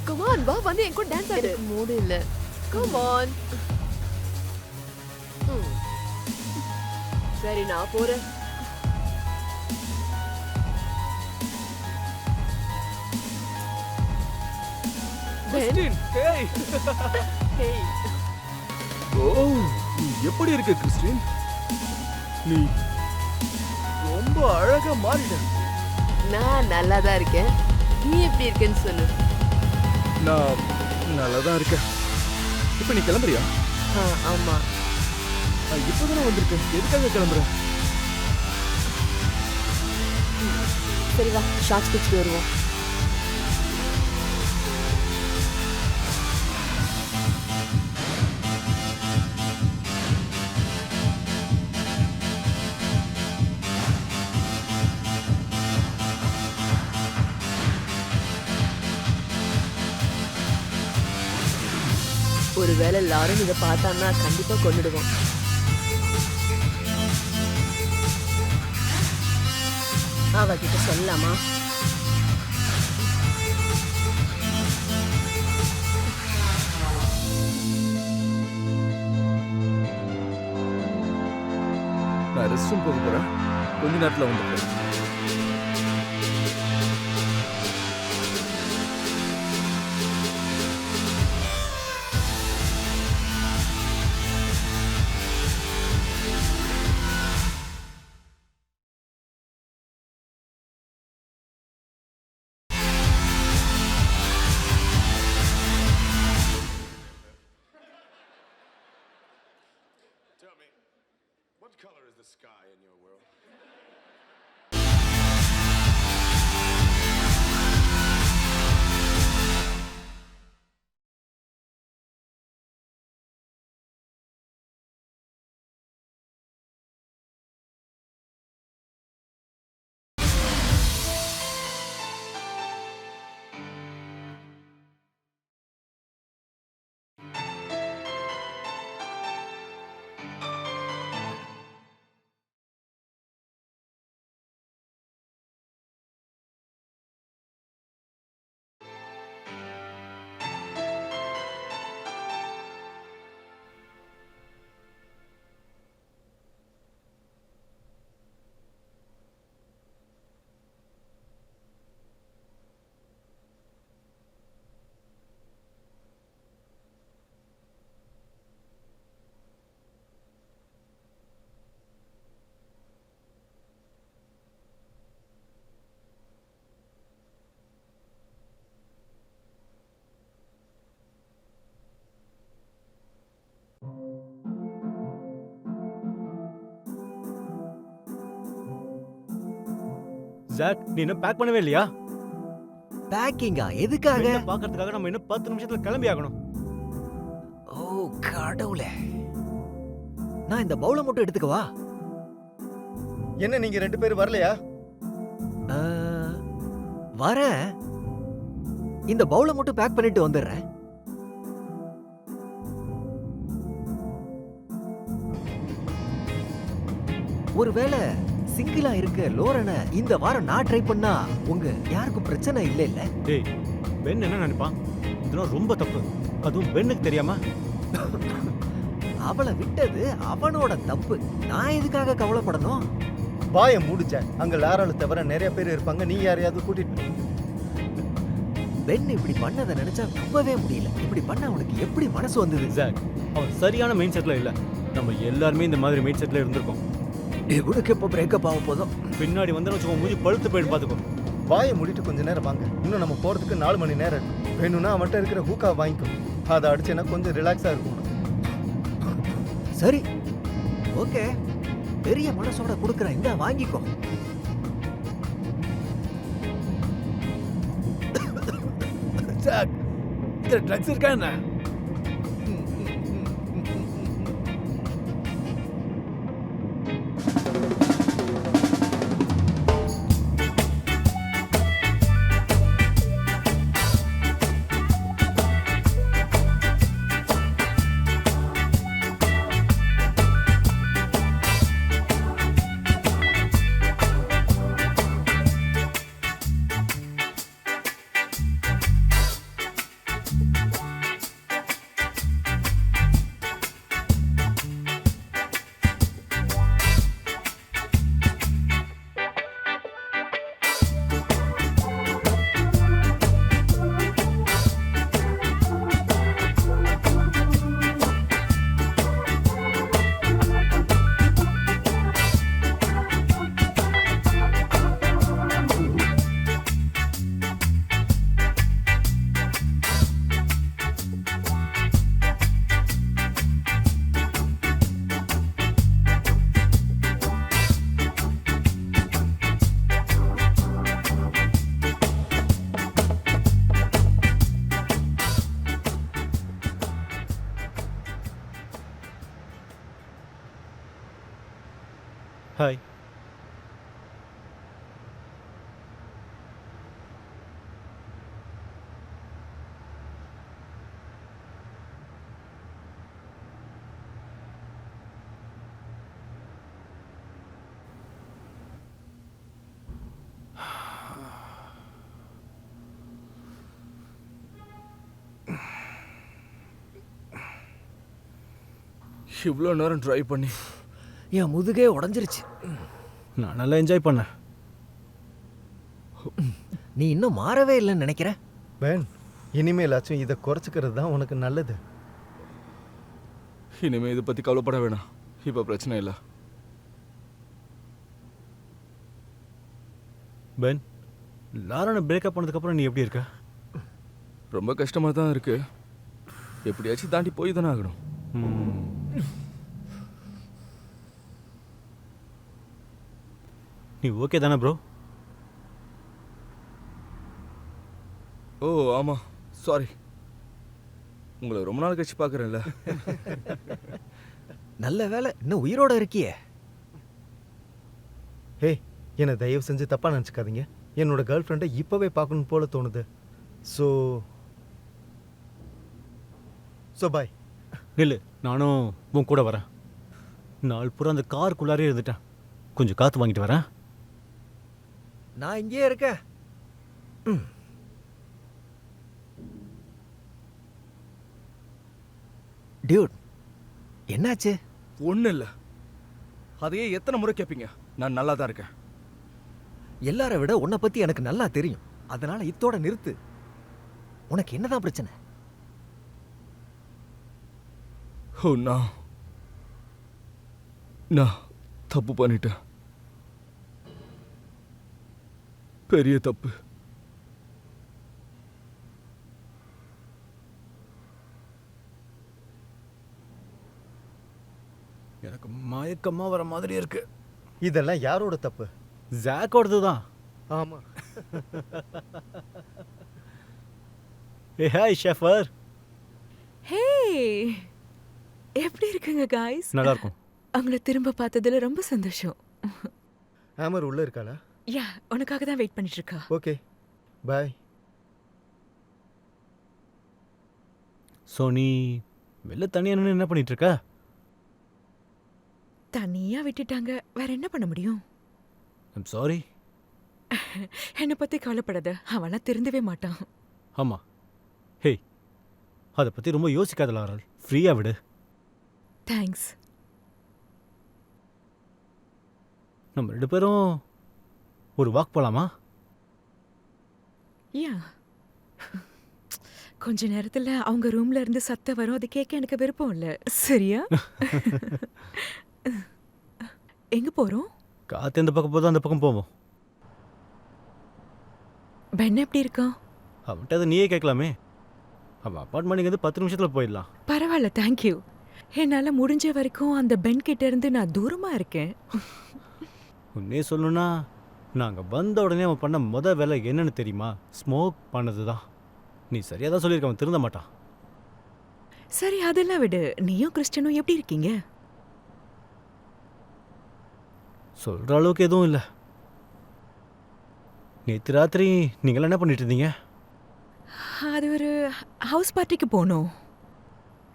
Come on, வா வந்து என் கூட டான்ஸ் ஆடு. மூடு இல்ல. Come on. சரி நான் போறேன். Christian, hey. ஹேய். ஓ, நீ எப்படி இருக்க கிறிஸ்டின்? நீ ரொம்ப அழகா மாறிட்ட. நான் நல்லா தான் இருக்கேன். நீ எப்படி இருக்கேன்னு சொல்லு. நான் நல்லா தான் இருக்கேன். இப்போ நீ கிளம்புறியா? ஆமா. நான் இப்போதானே வந்திருக்கேன். எதுக்காக கிளம்புற? சரி வா, ஷார்ட்ஸ் குடிச்சிட்டு வருவோம். ஒருவேளை லாரன் இதை பார்த்தான்னா கண்டிப்பா கொன்னுடுவான். அவகிட்ட சொல்லலாமா? நான் ரெஸ்ட் ரூம் போக போறேன். கொஞ்ச நேரத்துல வந்துடுறேன். Tell me, what color is the sky in your world? Jack நீ இன்னும் பேக் பண்ணவே இல்லையா? பேக்கிங்கா? எதுக்காக? பெண்ணை பார்க்கறதுக்காக நம்ம இன்னும் 10 நிமிஷத்துல கிளம்பி ஆகணும். ஓ கடவுளே, நான் இந்த பவுலை மட்டும் எடுத்துக்கவா? என்ன நீங்க 2 பேரும் வரலையா? ஆ, வரேன். இந்த பவுலை மட்டும் பேக் பண்ணிட்டு வந்துடுறேன். ஒருவேளை சிங்கிளா இருக்க லோரனை இந்த வாரம் நான் ட்ரை பண்ணா உங்க யாருக்கும் பிரச்சனை இல்ல இல்ல? டேய் பென் என்ன நினைப்பான்? இதெல்லாம் ரொம்ப தப்பு. அதுவும் பென்னுக்கு தெரியாம. அவளை விட்டது அவனோட தப்பு. நான் எதுக்காக கவலைப்படணும்? வாயை மூடுச்ச. அங்க லாரால தவிர நிறைய பேர் இருப்பாங்க. நீ யாரையாவது கூட்டிட்டு போ. பென் இப்படி பண்ணதை நினைச்சா நம்பவே முடியல. இப்படி பண்ண அவனுக்கு எப்படி மனசு வந்தது? ஜாக் அவன் சரியான மைண்ட் செட்ல இல்ல. நம்ம எல்லாருமே இந்த மாதிரி மைண்ட் செட்ல இருந்திருக்கோம். இவனுக்கு எப்போ பிரேக்கப் ஆக போதும்? பின்னாடி வந்து வச்சுக்கோ மூஞ்சி பழுத்து போயிட்டு பாத்துக்கோ. வாயை மூடிட்டு கொஞ்ச நேரம் வாங்க. இன்னும் நம்ம போறதுக்கு 4 மணி நேரம் இருக்கு. வேணும்னா அவன்கிட்ட இருக்கிற ஹூக்கா வாங்கிக்கோ. அதை அடிச்சேன்னா கொஞ்சம் ரிலாக்ஸா இருக்கும். சரி ஓகே, பெரிய மனசோட கொடுக்குறேன், இந்த வாங்கிக்கோ. ஜாக், இதுல ட்ரக்ஸ் இருக்கா என்ன? ஹாய். இவ்வளோ நேரம் ட்ரை பண்ணி என் முதுகே உடஞ்சிருச்சு. நான் நல்லா என்ஜாய் பண்ணேன். நீ இன்னும் மாறவே இல்லைன்னு நினைக்கிறேன். வேன், இனிமேலாச்சும் இதை குறைச்சிக்கிறது தான் உனக்கு நல்லது. இனிமே இதை பத்தி கவலைப்பட வேணாம். இப்ப பிரச்சனை இல்லை. பென், லாரனை பிரேக்கப் பண்ணதுக்கப்புறம் நீ எப்படி இருக்க? ரொம்ப கஷ்டமா தான் இருக்கு. எப்படியாச்சும் தாண்டி போய் தானே ஆகணும். நீ ஓகே தானே ப்ரோ? ஓ ஆமா, சாரி. உங்களை ரொம்ப நாள் கழிச்சு பார்க்குறேன்ல. நல்ல வேலை இன்னும் உயிரோட இருக்கியே. ஹே, என்னை தயவு செஞ்சு தப்பா நினச்சிக்காதீங்க. என்னோட கேர்ள் ஃப்ரெண்டை இப்போவே பார்க்கணும் போல தோணுது. So bye. நில்லு, நானும் உன் கூட வரேன். நாள் பூரா அந்த காருக்குள்ளாரே இருந்துட்டேன். கொஞ்சம் காற்று வாங்கிட்டு வரேன். நான் இங்கேயே இருக்கேன். டியூட், என்னாச்சு? ஒன்றும் இல்லை. அதையே எத்தனை முறை கேட்பீங்க? நான் நல்லா தான் இருக்கேன். எல்லாரை விட உன்னை பத்தி எனக்கு நல்லா தெரியும். அதனால இத்தோட நிறுத்து. உனக்கு என்னதான் பிரச்சனை? ஓ, நான் தப்பு பண்ணிட்டேன். பெரிய தப்பு. எனக்கு மயக்கமா வர மாதிரி இருக்கு. இதெல்லாம் யாரோட தப்பு? ஜாக்கோடது தான். ஆமா. ஏ ஹாய் ஷெஃபர். ஹே எப்படி இருக்குங்க காய்ஸ்? நல்லா இருக்கும். அவங்கள திரும்ப பார்த்ததுல ரொம்ப சந்தோஷம். ஹேமர் உள்ள இருக்காளா? யா உனக்காக தான் வெயிட் பண்ணிட்டு இருக்கா. Okay bye. ஸோ நீ வெளில தனியாக நின்று என்ன பண்ணிட்டு இருக்க? தனியா விட்டுட்டாங்க, வேற என்ன பண்ண முடியும்? I'm sorry. என்னை பத்தி கவலைப்படாத, அவன்லாம் திருந்தவே மாட்டான். ஆமாம். ஹே, அதை பற்றி ரொம்ப யோசிக்காத லாரல். ஃப்ரீயாக விடு. தேங்க்ஸ். நம்ம 2 பேரும் ஒரு வாக் போகலாமா? யா கொஞ்ச நேரத்துல அவங்க ரூம்ல இருந்து சத்தம் வரும், அது கேட்க எனக்கு விருப்பம் இல்ல. சரியா? எங்க போறோம்? காற்று எந்த பக்கம் போதும் அந்த பக்கம் போவோம். பென் எப்படி இருக்கான்? அவன்கிட்ட அதை நீயே கேட்கலாமே. அவன் அப்பார்ட்மெண்ட்டுக்கு வந்து 10 நிமிஷத்தில் போயிடலாம். பரவாயில்ல, தேங்க்யூ. என்னால முடிஞ்ச வரைக்கும் அந்த பென் கிட்ட இருந்து நான் தூரமா இருக்கேன். உன்னே சொல்லணும்னா நாங்கள் வந்த உடனே அவன் பண்ண வேலை என்னன்னு தெரியுமா? ஸ்மோக் பண்ணது தான். நீ சரியாக தான் சொல்லியிருக்க, அவன் திருந்த மாட்டான். சரி அதெல்லாம் விடு, நீயும் கிறிஸ்டனும் எப்படி இருக்கீங்க? சொல்கிற அளவுக்கு எதுவும் இல்லை. நேற்று ராத்திரி நீங்களாம் என்ன பண்ணிட்டு இருந்தீங்க? அது ஒரு ஹவுஸ் பார்ட்டிக்கு போனோம்.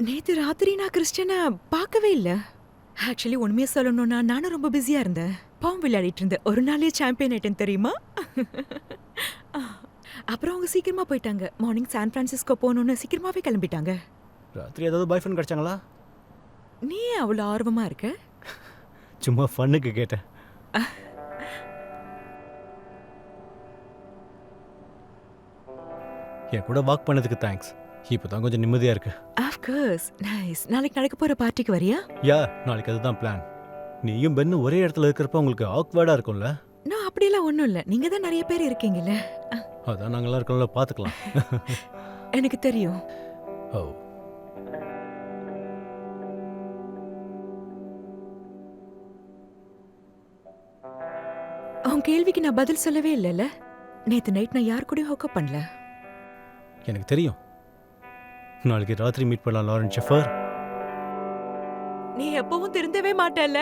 நேத்து ராத்திரி நான் கிறிஸ்டனை பார்க்கவே இல்லை. ஆக்சுவலி உண்மையை சொல்லணும்னா நானும் ரொம்ப பிஸியா இருந்தேன். பாம் விளையாடிட்டு இருந்தேன். ஒரு நாளே சாம்பியன் ஆயிட்டேன் தெரியுமா? அப்புறம் அவங்க சீக்கிரமா போயிட்டாங்க. மார்னிங் சான் பிரான்சிஸ்கோ போகணும்னு சீக்கிரமாவே கிளம்பிட்டாங்க. ராத்திரி ஏதாவது பாய் ஃப்ரெண்ட் கிடச்சாங்களா? நீ அவ்வளோ ஆர்வமா இருக்க? சும்மா ஃபன்னுக்கு கேட்டேன். என் கூட வாக் பண்ணதுக்கு தேங்க்ஸ். இப்போ தான் கொஞ்சம் நிம்மதியாக இருக்கு. Of course, nice. நாளைக்கு நடக்க போற பார்ட்டிக்கு வரியா? யா, நாளைக்கு அதுதான் பிளான். நீயும் பென்னு ஒரே இடத்துல இருக்கிறப்ப உங்களுக்கு ஆக்வர்டாக இருக்கும்ல? நான் அப்படியெல்லாம் ஒன்றும் இல்லை, நீங்க தான் நிறைய பேர் இருக்கீங்கல்ல. அதான் நாங்களாம் இருக்கோம்ல, பார்த்துக்கலாம். எனக்கு தெரியும். ஓ, உன் கேள்விக்கு நான் பதில் சொல்லவே இல்லைல்ல. நேத்து நைட் நான் யார் கூடயும் ஹோக்கப் பண்ணல. எனக்கு தெரியும். நாளைக்கு ராத்திரி மீட் பண்ணலாம் லாரன் ஷெஃபர். நீ எப்பவும் திருந்தவே மாட்டல்ல.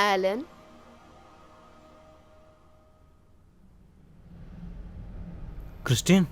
Alan, Christine,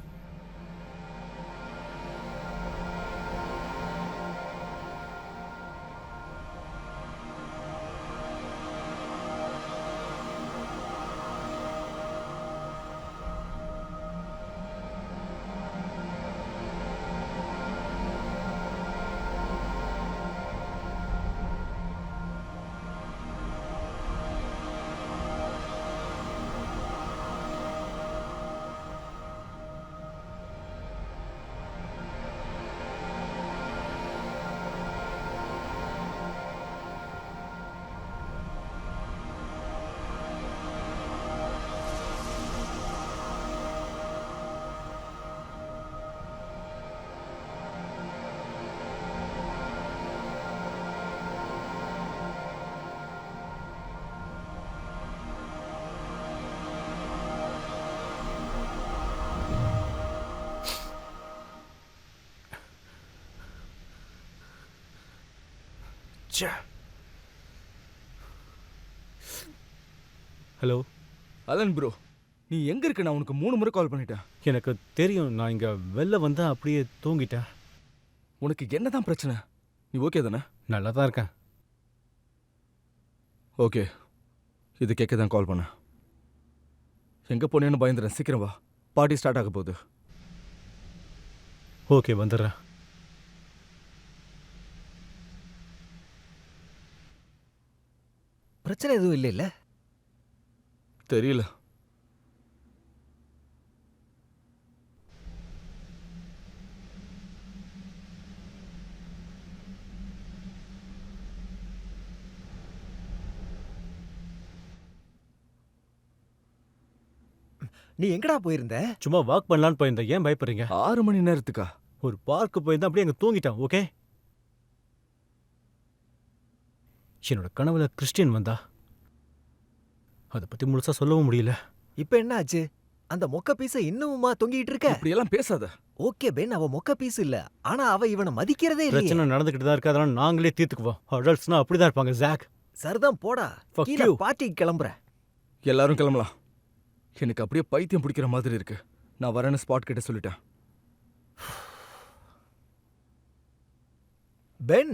hello. Alan bro, நீ எங்க இருக்க? நான் உனக்கு 3 முறை கால் பண்ணிட்டேன். எனக்கு தெரியும், நான் இங்கே வெளில வந்து அப்படியே தூங்கிட்டேன். உனக்கு என்னதான் பிரச்சனை? நீ ஓகே தானே? நல்லா தான் இருக்கேன். ஓகே, இது கேட்க தான் கால் பண்ணேன். எங்கே போனேன்னு பயந்துறேன். சீக்கிரம் வா, பார்ட்டி ஸ்டார்ட் ஆக போகுது. ஓகே, வந்துடுறேன். பிரச்சனை எதுவும் இல்லை இல்ல? தெரியல. நீ எங்கடா போயிருந்த? சும்மா வாக் பண்ணலான்னு போயிருந்தேன். ஏன் பயப்படுறீங்க? 6 மணி நேரத்துக்கா? ஒரு பார்க்கு போயிருந்தேன், அப்படியே அங்கே தூங்கிட்டேன். ஓகே. என்னோட கனவுல கிறிஸ்டியன் வந்தா. அதை பற்றி முழுசா சொல்லவும் முடியல. இப்ப என்ன ஆச்சு? அந்த மொக்க பீஸ இன்னுமா தொங்கிட்டு இருக்க? இப்படியெல்லாம் பேசாத. ஓகே பென், அவ மொக்க பீஸ் இல்ல, ஆனா அவ இவனை மதிக்கிறதே இல்ல. பிரச்சனை நடந்துகிட்டு தான் இருக்கு, அதெல்லாம் நாங்களே தீர்த்துக்குவோம். அடல்ட்ஸ்னா அப்படிதான் இருப்பாங்க. ஜாக், சரிதான், போடா. Fuck கீழே you. பார்ட்டிக்கு கிளம்புறேன். எல்லாரும் கிளம்பலாம். எனக்கு அப்படியே பைத்தியம் பிடிக்கிற மாதிரி இருக்கு. நான் வரேன்னு ஸ்பாட் கிட்ட சொல்லிட்டேன். பென்,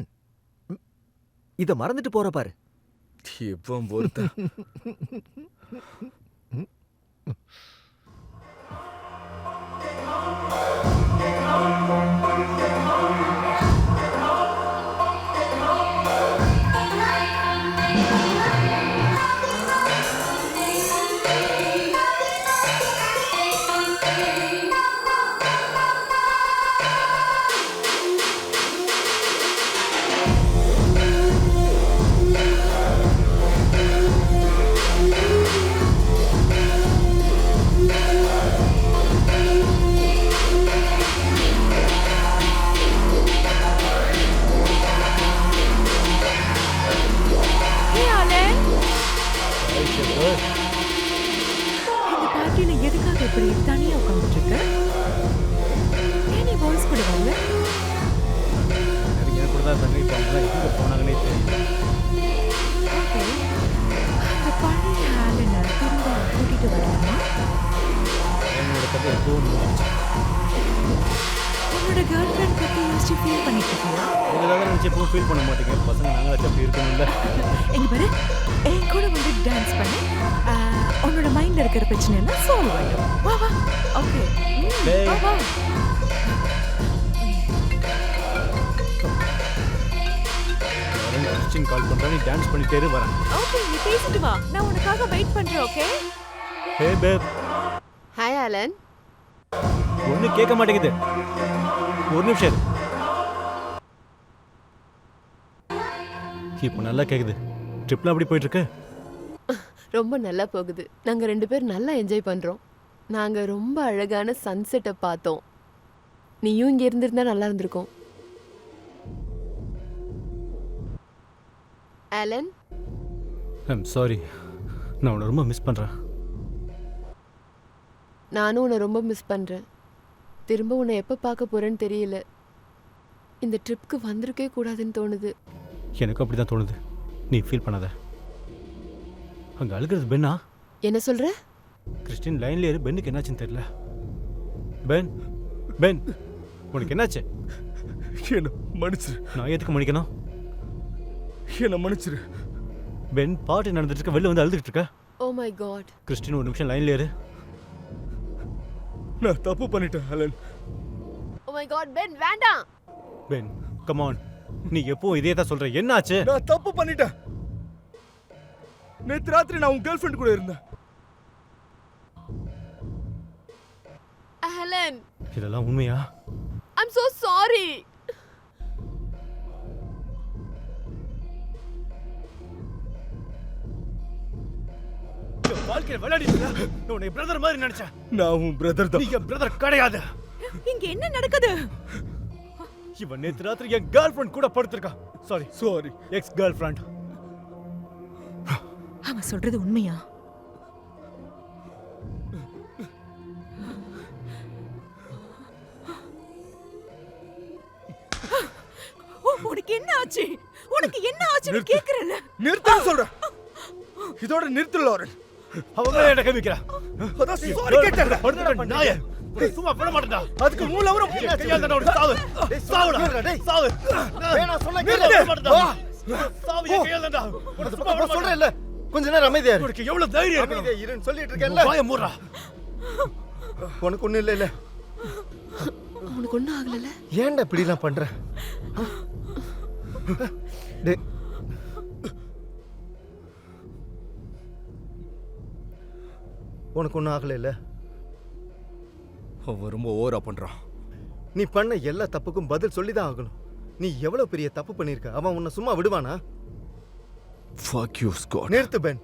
இத மறந்துட்டு போற பாரு. இவன் ஒருத்தன். இந்த பார்ட்டியில எதுக்காக இப்படி தனியா உட்காந்துட்டு இருக்க? ஏன் நீ பாய்ஸ் கூட வரல? நிறைய கூட தான் இருக்காங்க. இப்போ அவங்களாம் எங்கே போனாங்கன்னே தெரியல. ஓகே, அந்த பழைய ஆளுனை திரும்ப கூட்டிட்டு வரலாமா? என்னோட கதை எப்பவும் முடிஞ்சிச்சு. உன்னோட கேர்ள் ஃப்ரெண்ட் பத்தி யோசிச்சு ஃபீல் பண்ணிட்டு இருக்கியா? உங்களால நினச்சி எப்பவும் ஃபீல் பண்ண மாட்டேங்க. பசங்க நாங்களாச்சும் அப்படி இருக்கணும்ல. எங்க பாரு, என் கூட வந்து டான்ஸ் பண்ணு. உன்னோட மைண்ட்ல இருக்கிற பிரச்சனை எல்லாம் சால்வ் ஆயிடும். வா வா. ஓகே, டேய். வா வா. கிறிஸ்டின் கால் பண்ணுறேன், நீ டான்ஸ் பண்ணிட்டே இரு, வரேன். ஓகே, நீ பேசிட்டு வா, நான் உனக்காக வெயிட் பண்றேன். Okay. Hey babe. Hi Alan. ஒன்றும் கேட்க மாட்டேங்குது. ஒரு நிமிஷம் இரு. இப்போ நல்லா கேக்குது. ட்ரிப்லாம் எப்படி போயிட்டு இருக்கு? ரொம்ப நல்லா போகுது. நாங்க 2 பேரும் நல்லா என்ஜாய் பண்றோம். நாங்க ரொம்ப அழகான சன்செட்டை பார்த்தோம். நீயும் இங்க இருந்திருந்தா நல்லா இருந்திருக்கும். அலன், ஐம் சாரி, நான் உன்னை ரொம்ப மிஸ் பண்ணுறேன். நானும் உன்னை ரொம்ப மிஸ் பண்றேன். திரும்ப உன்னை எப்போ பார்க்க போறேன்னு தெரியல. இந்த ட்ரிப்க்கு வந்திருக்கே கூடாதுன்னு தோணுது. எனக்கும் அப்படி தான் தோணுது. நீ ஃபீல் பண்ணாத. அங்கே அழுகிறது பென்னா? என்ன சொல்ற? கிறிஸ்டின் லைன்ல ஏறு. பென்னுக்கு என்னாச்சுன்னு தெரியல. பென், பென், உனக்கு என்னாச்சு? என்ன மன்னிச்சிரு. நான் எதுக்கு மன்னிக்கணும்? என்ன மன்னிச்சிரு. பென், பார்ட்டி நடந்துட்டு இருக்க, வெளில வந்து அழுதுட்டு இருக்க. ஓ மை காட். கிறிஸ்டின், ஒரு நிமிஷம் லைன்ல ஏறு. நான் தப்பு பண்ணிட்டேன் Alan. Oh my god Ben, வேண்டாம். Ben, come on. நீ எப்பவும் இதே தான் சொல்ற. என்னாச்சு? நான் தப்பு பண்ணிட்டேன். நேத்து ராத்திரி நான் உன் கேர்ள் ஃப்ரெண்ட் கூட இருந்தேன். அலன், இதெல்லாம் உண்மையா? I'm so sorry. வாழ்க்கையில விளையாடிட்டு உன்னை பிரதர் மாதிரி நினைச்சேன். நான் உன் பிரதர் தான். நீ என் பிரதர் கிடையாது. இங்க என்ன நடக்குது? இவன் நேத்து ராத்திரி என் கேர்ள் ஃப்ரெண்ட் கூட படுத்திருக்கான். Sorry, ex girlfriend. அவன் சொல்றது உண்மையா? உனக்கு என்ன ஆச்சு? உனக்கு என்ன ஆச்சுன்னு கேக்குறல. நிறுத்துன்னு சொல்றேன். இதோட நிறுத்து லோரன். அவன் மேல என்ன கைவிக்கிறா? அதான் sorry கேட்டேன்ல. படுத்துடா நாயே. சும்மா பண்ண மாட்டேன்டா. அதுக்கு மூலவரும் கையால தான் ஒரு சாவு. சாவுடா. டேய் சாவு. வேணாம் சொன்னா நிறுத்து. கேளு. மாட்டேன்டா. சாவு என் கையால தான். சும்மா பண்ண சொல்றேன் இல்ல. கொஞ்ச நேரம் அமைதியா இரு. உனக்கு எவ்வளவு தைரியம் இருக்கணும்? அமைதியா இருன்னு சொல்லிட்டு இருக்கேன்ல. வாயை மூடுடா. உனக்கு ஒண்ணும் இல்ல. அவனுக்கு ஒன்றும் ஆகலைல்ல? ஏன்டா இப்படிலாம் பண்ற? டேய் உனக்கு ஒன்றும் ஆகல இல்ல? அவன் ரொம்ப ஓவரா பண்றான். நீ பண்ண எல்லா தப்புக்கும் பதில் சொல்லி தான் ஆகணும். நீ எவ்வளவு பெரிய தப்பு பண்ணிருக்க. அவன் உன்னை சும்மா விடுவானா? Fuck you, Scott. நிறுத்து பென்.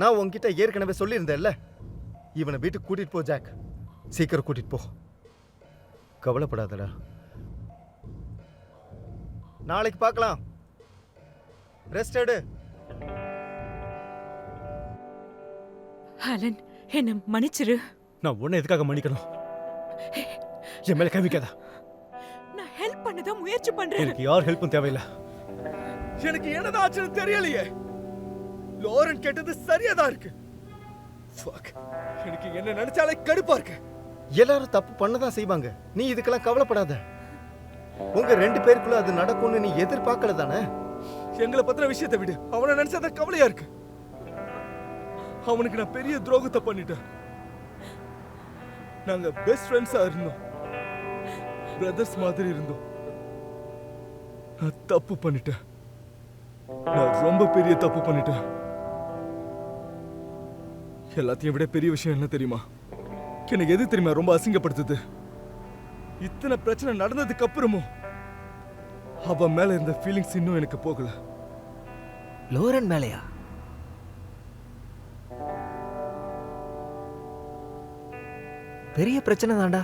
நான் உன்கிட்ட ஏற்கனவே சொல்லியிருந்தேன்ல, இவனை வீட்டுக்கு கூட்டிட்டு போ ஜாக். சீக்கிரம் கூட்டிட்டு போ. கவலைப்படாதடா. நாளைக்கு பார்க்கலாம். ரெஸ்ட் எடு. ஆலன், என்ன மன்னிச்சிரு. நான் உன்னை எதுக்காக மன்னிக்கணும்? என் மேல கைவிக்காத. நான் ஹெல்ப் பண்ணதான் முயற்சி பண்றேன். எனக்கு யார் ஹெல்ப்பும் தேவையில்லை. எனக்கு என்னதான் ஆச்சுன்னு தெரியலையே. லோரன் கேட்டது சரியாதான் இருக்கு. Fuck. எனக்கு என்ன நினைச்சாலே கடுப்பா இருக்கு. எல்லாரும் தப்பு பண்ணதான் செய்வாங்க. நீ இதுக்கெல்லாம் கவலைப்படாத. உங்க 2 பேருக்குள்ள அது நடக்கும்னு நீ எதிர்பார்க்கல தானே? எங்களை பத்தின விஷயத்தை விடு. அவனை நினைச்சாதான் கவலையா இருக்கு. அவனுக்கு நான் பெரிய துரோகத்தை பண்ணிட்டேன். நாங்க பெஸ்ட் ஃப்ரெண்ட்ஸா இருந்தோம். பிரதர்ஸ் மாதிரி இருந்தோம். நான் தப்பு பண்ணிட்டேன். நான் ரொம்ப பெரிய தப்பு பண்ணிட்டேன். எல்லாத்தையும் விட பெரிய விஷயம் என்ன தெரியுமா? எனக்கு எது தெரியுமா ரொம்ப அசிங்கப்படுத்துது? இத்தனை பிரச்சனை நடந்ததுக்கு அப்புறமும் அவன் மேல இருந்த ஃபீலிங்ஸ் இன்னும் எனக்கு போகல. லோரன் மேலையா? பெரிய பிரச்சனை தான்டா.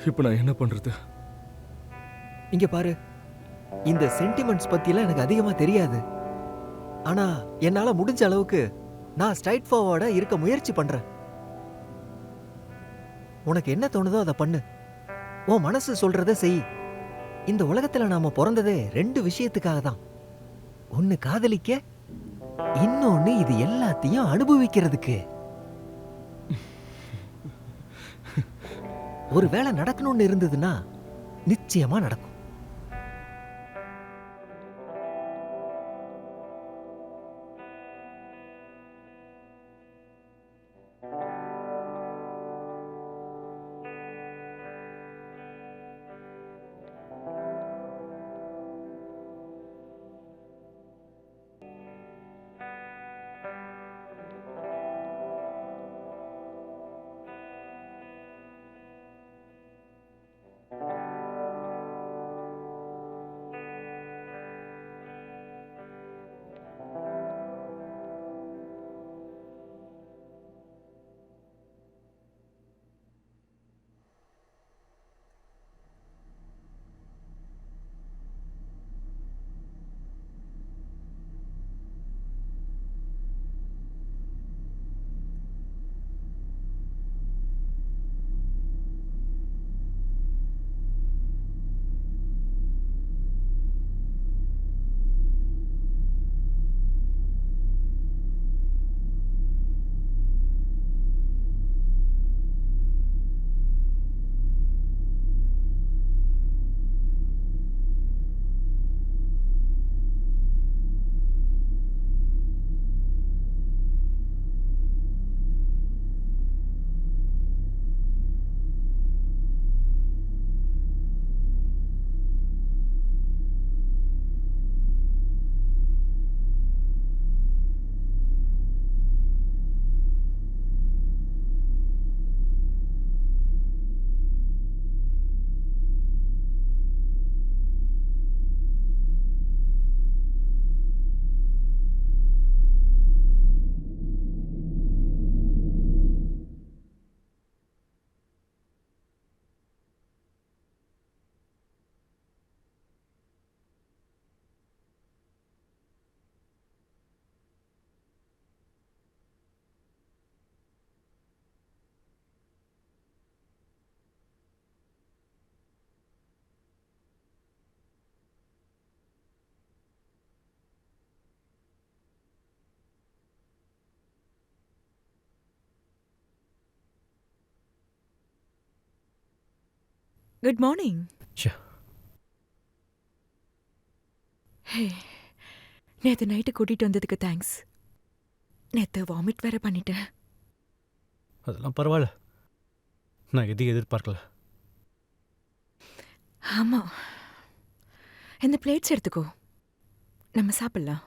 இப்ப நான் என்ன பண்றது? இங்க பாரு, இந்த சென்டிமெண்ட்ஸ் பத்திலாம் எனக்கு அதிகமா தெரியாது. ஆனா என்னால முடிஞ்ச அளவுக்கு நான் ஸ்ட்ரைட் ஃபார்வர்டா இருக்க முயற்சி பண்றேன். உனக்கு என்ன தோணுதோ அதை பண்ணு. உன் மனசு சொல்றத செய். இந்த உலகத்துல நாம பிறந்ததே 2 விஷயத்துக்காக தான். ஒன்னு காதலிக்க, இன்னொன்னு இது எல்லாத்தையும் அனுபவிக்கிறதுக்கு. ஒரு வேளை நடக்கணும்னு இருந்ததுன்னா நிச்சயமா நடக்கும். Good morning. ச்சே. ஹே, நேத்து நைட்டு கூட்டிட்டு வந்ததுக்கு தேங்க்ஸ். நேத்து வாமிட் வேற பண்ணிட்டேன். அதெல்லாம் பரவாயில்ல. நான் எதையும் எதிர்பார்க்கல. ஆமா. இந்த பிளேட்ஸ் எடுத்துக்கோ, நம்ம சாப்பிடலாம்.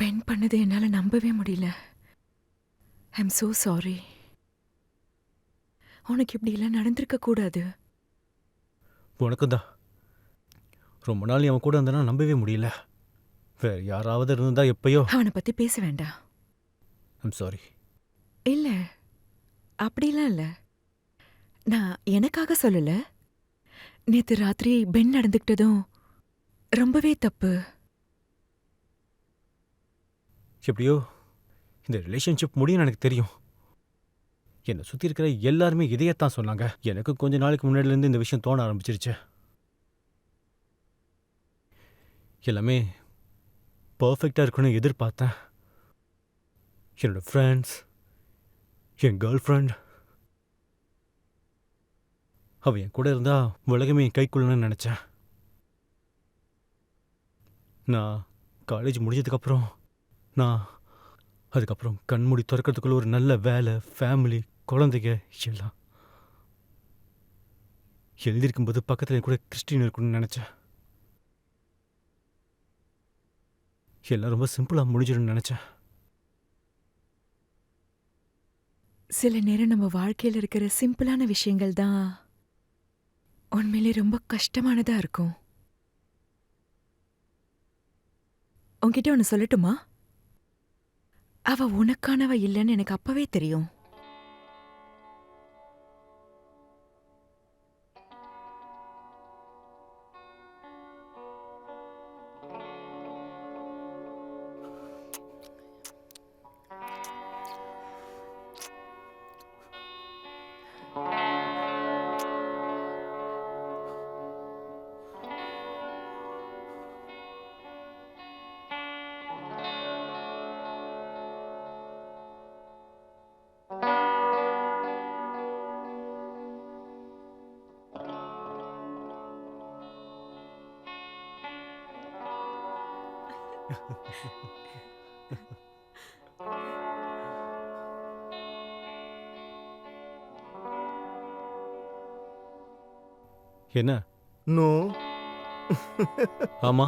பென் பண்ணது என்னால நம்பவே முடியல. I'm so sorry. உனக்கு இப்படி எல்லாம் நடந்திருக்க கூடாது. உனக்கும் தான். ரொம்ப நாள் அவன் கூட இருந்தனா நம்பவே முடியல. வேற யாராவது இருந்தா எப்பயோ. அவனை பத்தி பேச வேண்டாம். I'm sorry. இல்ல, அப்படிலாம் இல்ல. நான் எனக்காக சொல்லல. நேத்து ராத்திரி பென் நடந்துக்கிட்டதும் ரொம்பவே தப்பு. எப்படியோ இந்த ரிலேஷன்ஷிப் முடியும்னு எனக்கு தெரியும். என்னை சுற்றி இருக்கிற எல்லாருமே இதையத்தான் சொன்னாங்க. எனக்கு கொஞ்ச நாளைக்கு முன்னாடிலேருந்து இந்த விஷயம் தோண ஆரம்பிச்சிருச்சு. எல்லாமே பர்ஃபெக்டாக இருக்குன்னு எதிர்பார்த்தேன். என்னோட ஃப்ரெண்ட்ஸ், என் கேர்ள் ஃப்ரெண்ட், அவ என் கூட இருந்தா உலகமே என் கைக்குள்ளன்னு நினச்சேன். நான் காலேஜ் முடிஞ்சதுக்கப்புறம் அதுக்கப்புறம் கண்மூடி திறக்கிறதுக்குள்ள ஒரு நல்ல வேலை, ஃபேமிலி, குழந்தைங்க எல்லாம் எழுதியிருக்கும்போது பக்கத்தில் கூட கிறிஸ்டின் இருக்கணும்னு நினச்சேன். எல்லாம் ரொம்ப சிம்பிளாக முடிஞ்சிடும்னு நினச்சேன். சில நேரம் நம்ம வாழ்க்கையில் இருக்கிற சிம்பிளான விஷயங்கள் தான் உண்மையிலே ரொம்ப கஷ்டமானதா இருக்கும். உன்கிட்ட ஒன்று சொல்லட்டுமா? அவ உனக்கானவ இல்லைன்னு எனக்கு அப்பவே தெரியும். என்ன? நோ. ஆமா,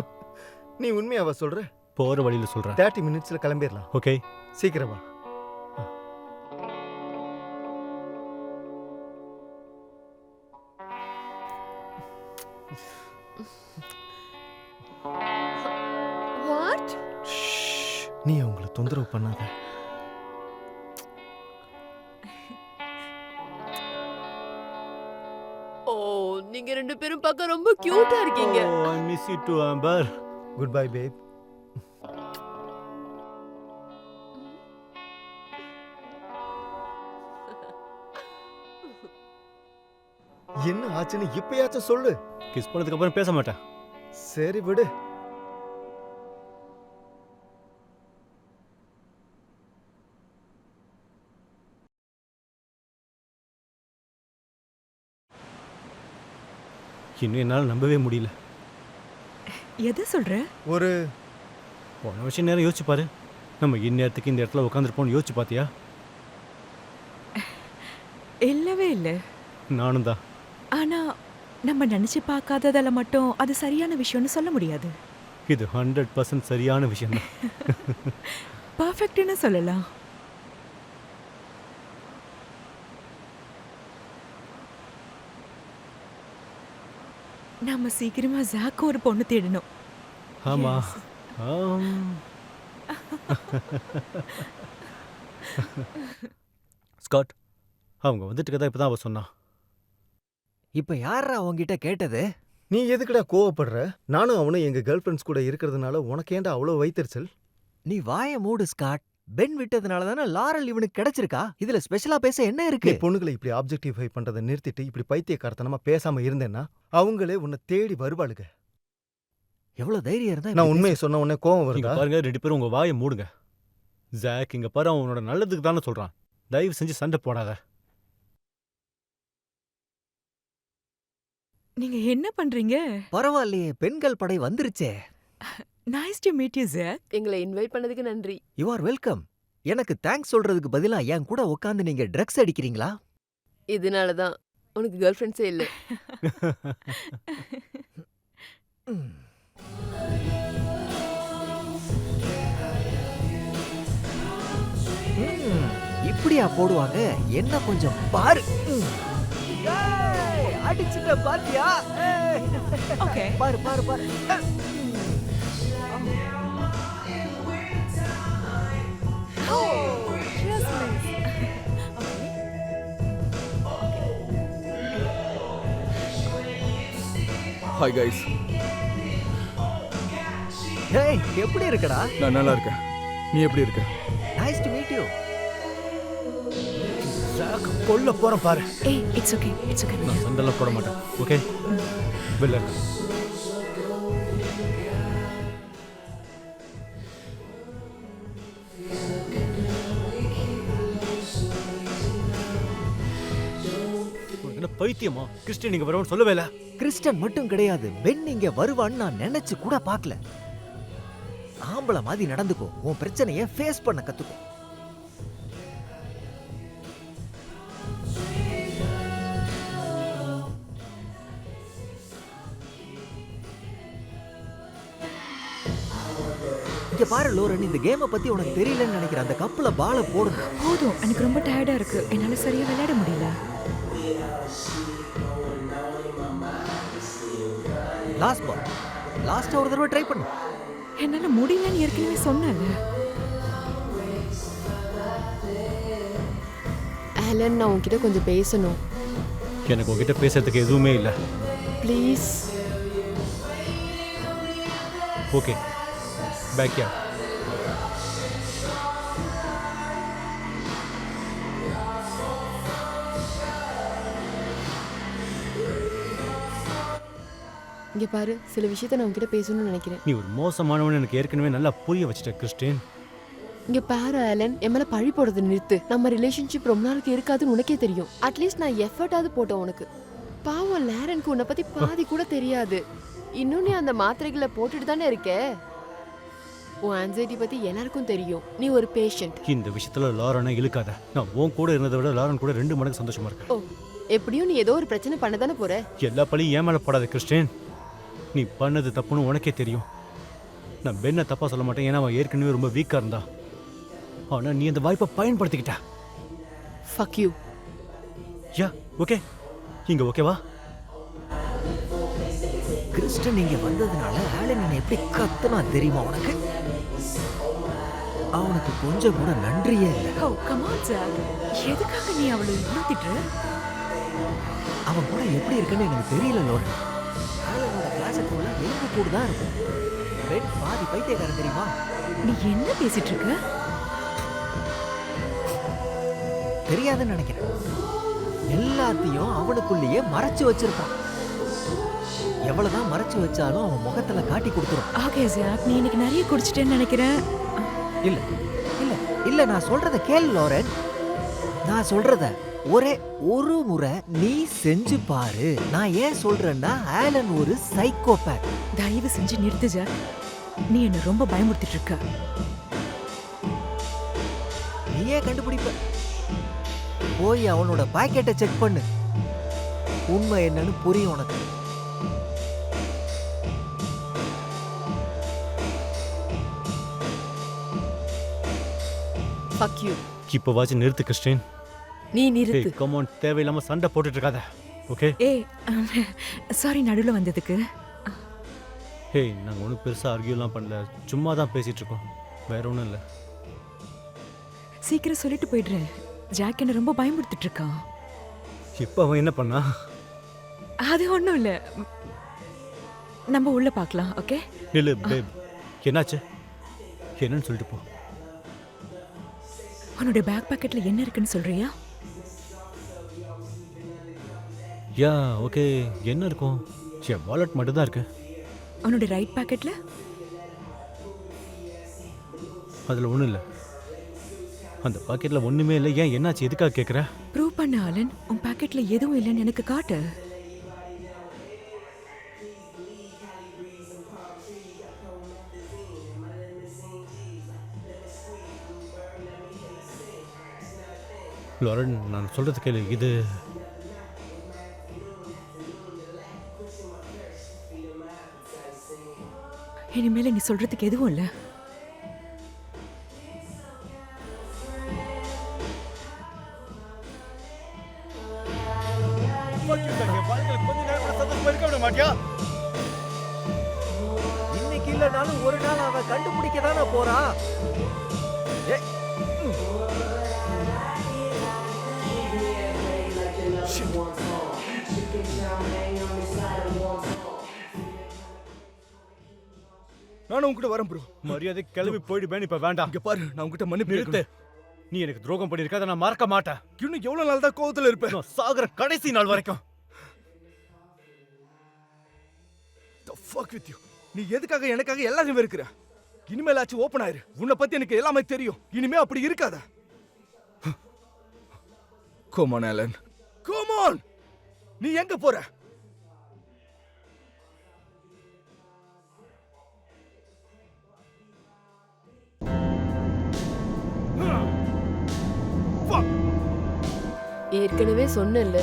நீ உண்மையாவா சொல்ற? போகிற வழியில் சொல்கிறேன். 30 மினிட்ஸ்ல கிளம்பிடலாம். ஓகே, சீக்கிரம் வா. What? நீ அவங்கள தொந்தரவு பண்ணாத. ஓ, நீங்க ரெண்டு பேரும் பார்க்க ரொம்ப கியூட்டா இருக்கீங்க. Oh, I miss you too, Amber. Good bye babe. என்ன ஆச்சுன்னு இப்பயாச்சும் சொல்லு. கிஸ் பண்ணதுக்கு அப்புறம் பேச மாட்டேன். சரி விடு. இன்னும் என்னால் நம்பவே முடியல. எதை சொல்ற? ஒரு போன விஷயம் நேரம் யோசிச்சு பாரு. நம்ம இந்நேரத்துக்கு இந்த இடத்துல உட்காந்துருப்போம்னு யோசிச்சு பார்த்தியா? இல்லவே இல்ல. நானும் தான். ஆனா நம்ம நினைச்சு பார்க்காததால மட்டும் அது சரியான விஷயம்னு சொல்ல முடியாது. இது 100% சரியான விஷயம் தான். பர்ஃபெக்ட்னு சொல்லலாம். நாம சீக்கிரமா ஜாக்கு ஒரு பொண்ணு தேடணும். ஆமா. ஸ்காட், அவங்க வந்துட்டு தான் இப்பதான் அவ சொன்னா. இப்ப யாரா உன்கிட்ட கேட்டது? நீ எதுக்குடா கோவப்படுற? நானும் அவனும் எங்க கேர்ள் ஃப்ரெண்ட்ஸ் கூட இருக்கிறதுனால உனக்கு ஏன்டா அவ்வளோ வைத்தறிச்சல்? நீ வாய மூடு ஸ்காட். பென் விட்டதுனால தானே லாரல் இவனுக்கு கிடைச்சிருக்கா. இதுல ஸ்பெஷலா பேச என்ன நீ இருக்கு? பொண்ணுகளை இப்படி ஆப்ஜெக்டிஃபை பண்றதை நிறுத்திட்டு இப்படி பைத்தியக்காரத்தனமா பேசாம இருந்தேன்னா அவங்களே உன்னை தேடி வருவாளுங்க. எவ்வளவு தைரியம் இருந்தா நான் இப்படி உண்மையை சொன்ன உடனே கோவம் இங்க வருதா? பாருங்க, 2 பேரும் உங்க வாயை மூடுங்க. ஜாக், இங்க பாரு, அவனோட நல்லதுக்கு தானே சொல்றான். தயவு செஞ்சு சண்டை போடாத. நீங்க என்ன பண்றீங்க? பரவாயில்லையே, பெண்கள் படை வந்துருச்சே. Nice to meet you sir. எங்களை இன்வைட் பண்ணதுக்கு நன்றி. You are welcome. எனக்கு தேங்க்ஸ் சொல்றதுக்கு பதிலா என் கூட உட்காந்து நீங்க ட்ரக்ஸ் அடிக்கிறீங்களா? இதனால தான் உனக்கு கேர்ள் ஃப்ரெண்ட்ஸே இல்லை. ம். ம், இப்படியா போடுவாங்க? என்ன கொஞ்சம் பாரு. ம். ஏய், அடிச்சுட்ட பாத்தியா? ஏய். ஓகே. பாரு பாரு பாரு. ஹாய் கைஸ், ஏய், எப்படி இருக்கடா? நான் நல்லா இருக்கேன். நீ எப்படி இருக்க? Nice to meet you. Jack, கொல்ல போறேன் பாரு. ஏய், இட்ஸ் ஓகே. நான் சண்டெல்லாம் போட மாட்டேன். ஓகே, வெளில இருக்க. உனக்கு என்ன பைத்தியமா? கிறிஸ்டியன் நீங்க வரவன்னு சொல்லவே இல்ல. கிறிஸ்டன் மட்டும் கிடையாது, பென் இங்க வருவான்னு நான் நினைச்சு கூட பார்க்கல. ஆம்பளை மாதிரி நடந்துக்கோ, உன் பிரச்சனைய ஃபேஸ் பண்ண கத்துக்கோ. இங்க பாரு லோரன், இந்த கேமை பத்தி உனக்கு தெரியலன்னு நினைக்கிறேன். அந்த கப்புல பால போடுங்க. போதும், எனக்கு ரொம்ப டயர்டா இருக்கு. என்னால சரியா விளையாட முடியல. லாஸ்ட் பால், லாஸ்ட் ஒரு தடவை ட்ரை பண்ணு. என்னால முடியலன்னு ஏற்கனவே சொன்னேன்ல. ஆலன், நான் உன்கிட்ட கொஞ்சம் பேசணும். எனக்கு உங்ககிட்ட பேசுறதுக்கு எதுவுமே இல்ல. ப்ளீஸ். ஓகே, பேக்யா. இங்க பாரு, சில விஷயத்த நான் உன்கிட்ட பேசணும்னு நினைக்கிறேன். நீ ஒரு மோசமானவன் எனக்கு ஏற்கனவே நல்லா புரிய வச்சிட்ட கிறிஸ்டின். இங்க பாரு ஆலன், என் மேல பழி போடுறது நிறுத்து. நம்ம ரிலேஷன்ஷிப் ரொம்ப நாளுக்கு இருக்காதுன்னு உனக்கே தெரியும். அட்லீஸ்ட் நான் எஃபர்ட்டாவது போட்டேன் உனக்கு. பாவம் லாரனுக்கு உன்னை பத்தி பாதி கூட தெரியாது. இன்னும் நீ அந்த மாத்திரைகளை போட்டுட்டு தானே இருக்க. உன் ஆன்சைட்டி பத்தி எல்லாருக்கும் தெரியும். நீ ஒரு பேஷண்ட். இந்த விஷயத்துல லாரனை இழுக்காத. நான் உன் கூட இருந்ததை விட லாரன் கூட 2 மடங்கு சந்தோஷமா இருக்கேன். ஓ, எப்படியும் நீ ஏதோ ஒரு பிரச்சனை பண்ண தானே போற. எல்லா பழியும் ஏன் மேல போடாத கிறிஸ்டின். நீ பண்ணது தப்புன்னு உனக்கே தெரியும். நான் பென்னை தப்பா சொல்ல மாட்டேன், ஏன்னா அவன் ஏற்கனவே ரொம்ப வீக்கா இருந்தா. ஆனா நீ அந்த வாய்ப்பை பயன்படுத்திக்கிட்ட. Fuck you. Yeah, okay. இங்க ஓகேவா? கிறிஸ்டன் இங்க வந்ததுனால ஆலன் என்ன எப்படி கத்துனா தெரியுமா உனக்கு? அவனுக்கு கொஞ்சம் கூட நன்றியே இல்லை. ஓ, கம் ஆன் ஜாக். எதுக்காக நீ அவளை இவ்ளோ திட்டுற? அவன் கூட எப்படி இருக்குன்னு எனக்கு தெரியல லோரன். ஆலனோட கிளாஸுக்குள்ள எலும்பு கூடு தான் இருக்கும். பென் பாதி பைத்தியக்காரன் தெரியுமா? நீ என்ன பேசிட்டு இருக்க? தெரியாதுன்னு நினைக்கிறேன். எல்லாத்தையும் அவனுக்குள்ளேயே மறைச்சு வச்சிருப்பான். எவ்வளவுதான் மறைச்சு வச்சாலும் அவன் முகத்துல காட்டி கொடுத்துரும். ஓகே ஜாக், நீ இன்னைக்கு நிறைய குடிச்சிட்டேன்னு நினைக்கிறேன். இல்ல இல்ல இல்ல, நான் சொல்றத கேளு லோரன். நான் சொல்றத ஒரே ஒரு முறை நீ செஞ்சு பாரு. நான் ஏன் சொல்றேன்னா ஆலன் ஒரு சைக்கோபேத். தயவு செஞ்சு நிறுத்து ஜாக். நீ என்ன ரொம்ப பயமுறுத்திட்டு இருக்க. நீயே கண்டுபிடிப்ப. போய் அவனோட பாக்கெட்டை செக் பண்ணு. உண்மை என்னன்னு புரியும் உனக்கு. Fuck you. இப்போவாச்சும் நிறுத்து கிறிஸ்டின். நீ நிறுத்து. ஏய், கம் ஆன், தேவையில்லாம சண்டை போட்டுட்டு இருக்காத. ஓகே? ஏய், சாரி நடுவுல வந்ததுக்கு. ஏய், நாங்க ஒன்றும் பெருசா ஆர்கியூலாம் பண்ணல, சும்மா தான் பேசிட்டு இருக்கோம், வேற ஒன்றும் இல்லை. சீக்கிரம் சொல்லிட்டு போயிடுறேன். ஜாக் என்ன ரொம்ப பயமுறுத்திட்டு இருக்கான். இப்போ அவன் என்ன பண்ணா? அது ஒன்றும் இல்லை. நம்ம உள்ள பார்க்கலாம், ஓகே? நில்லு பேப். என்னாச்சு? என்னன்னு சொல்லிட்டு போ. உன்னோட பேக் பாக்கெட்ல என்ன இருக்குன்னு சொல்றியா? Yeah okay. என்ன இருக்கும்? என் வாலெட் மட்டும் தான் இருக்கு. உன்னோட ரைட் பாக்கெட்ல? அதில் ஒன்றும் இல்லை. அந்த பாக்கெட்டில் ஒன்றுமே இல்லை. ஏன் என்னாச்சு? எதுக்காக கேட்குற? ப்ரூவ் பண்ண ஆலன். உன் பாக்கெட்ல எதுவும் இல்லைன்னு எனக்கு காட்டு. லாரன், நான் சொல்றது கேளு. இது இனிமேல நீ சொல்றதுக்கு எதுவும் இல்லை. இன்னைக்கு இல்லனாலும் ஒரு நாள் அவ கண்டுபிடிக்க தானே போறா. ஏய், நானும் உன்கிட்ட வரேன் ப்ரோ. மரியாதை கிளம்பி போயிடுவேன். இப்ப வேண்டாம். இங்க பாரு, நான் உன்கிட்ட மன்னிப்பு நிறுத்து. கேட்கிறேன். நீ எனக்கு துரோகம் பண்ணிருக்க. அதை நான் மறக்க மாட்டேன். இன்னும் எவ்வளவு நாள் தான் கோவத்துல இருப்பேன்? நான் சாகுற கடைசி நாள் வரைக்கும். The fuck with you. நீ எதுக்காக எனக்காக எல்லாரையும் வெறுக்கிற? இனிமேலாச்சும் ஓபன் ஆயிரு. உன்னை பத்தி எனக்கு எல்லாமே தெரியும். இனிமே அப்படி இருக்காத. Come on, Alan. Come on. நீ எங்க போற? Fuck. ஏற்கனவே சொன்னேன்ல,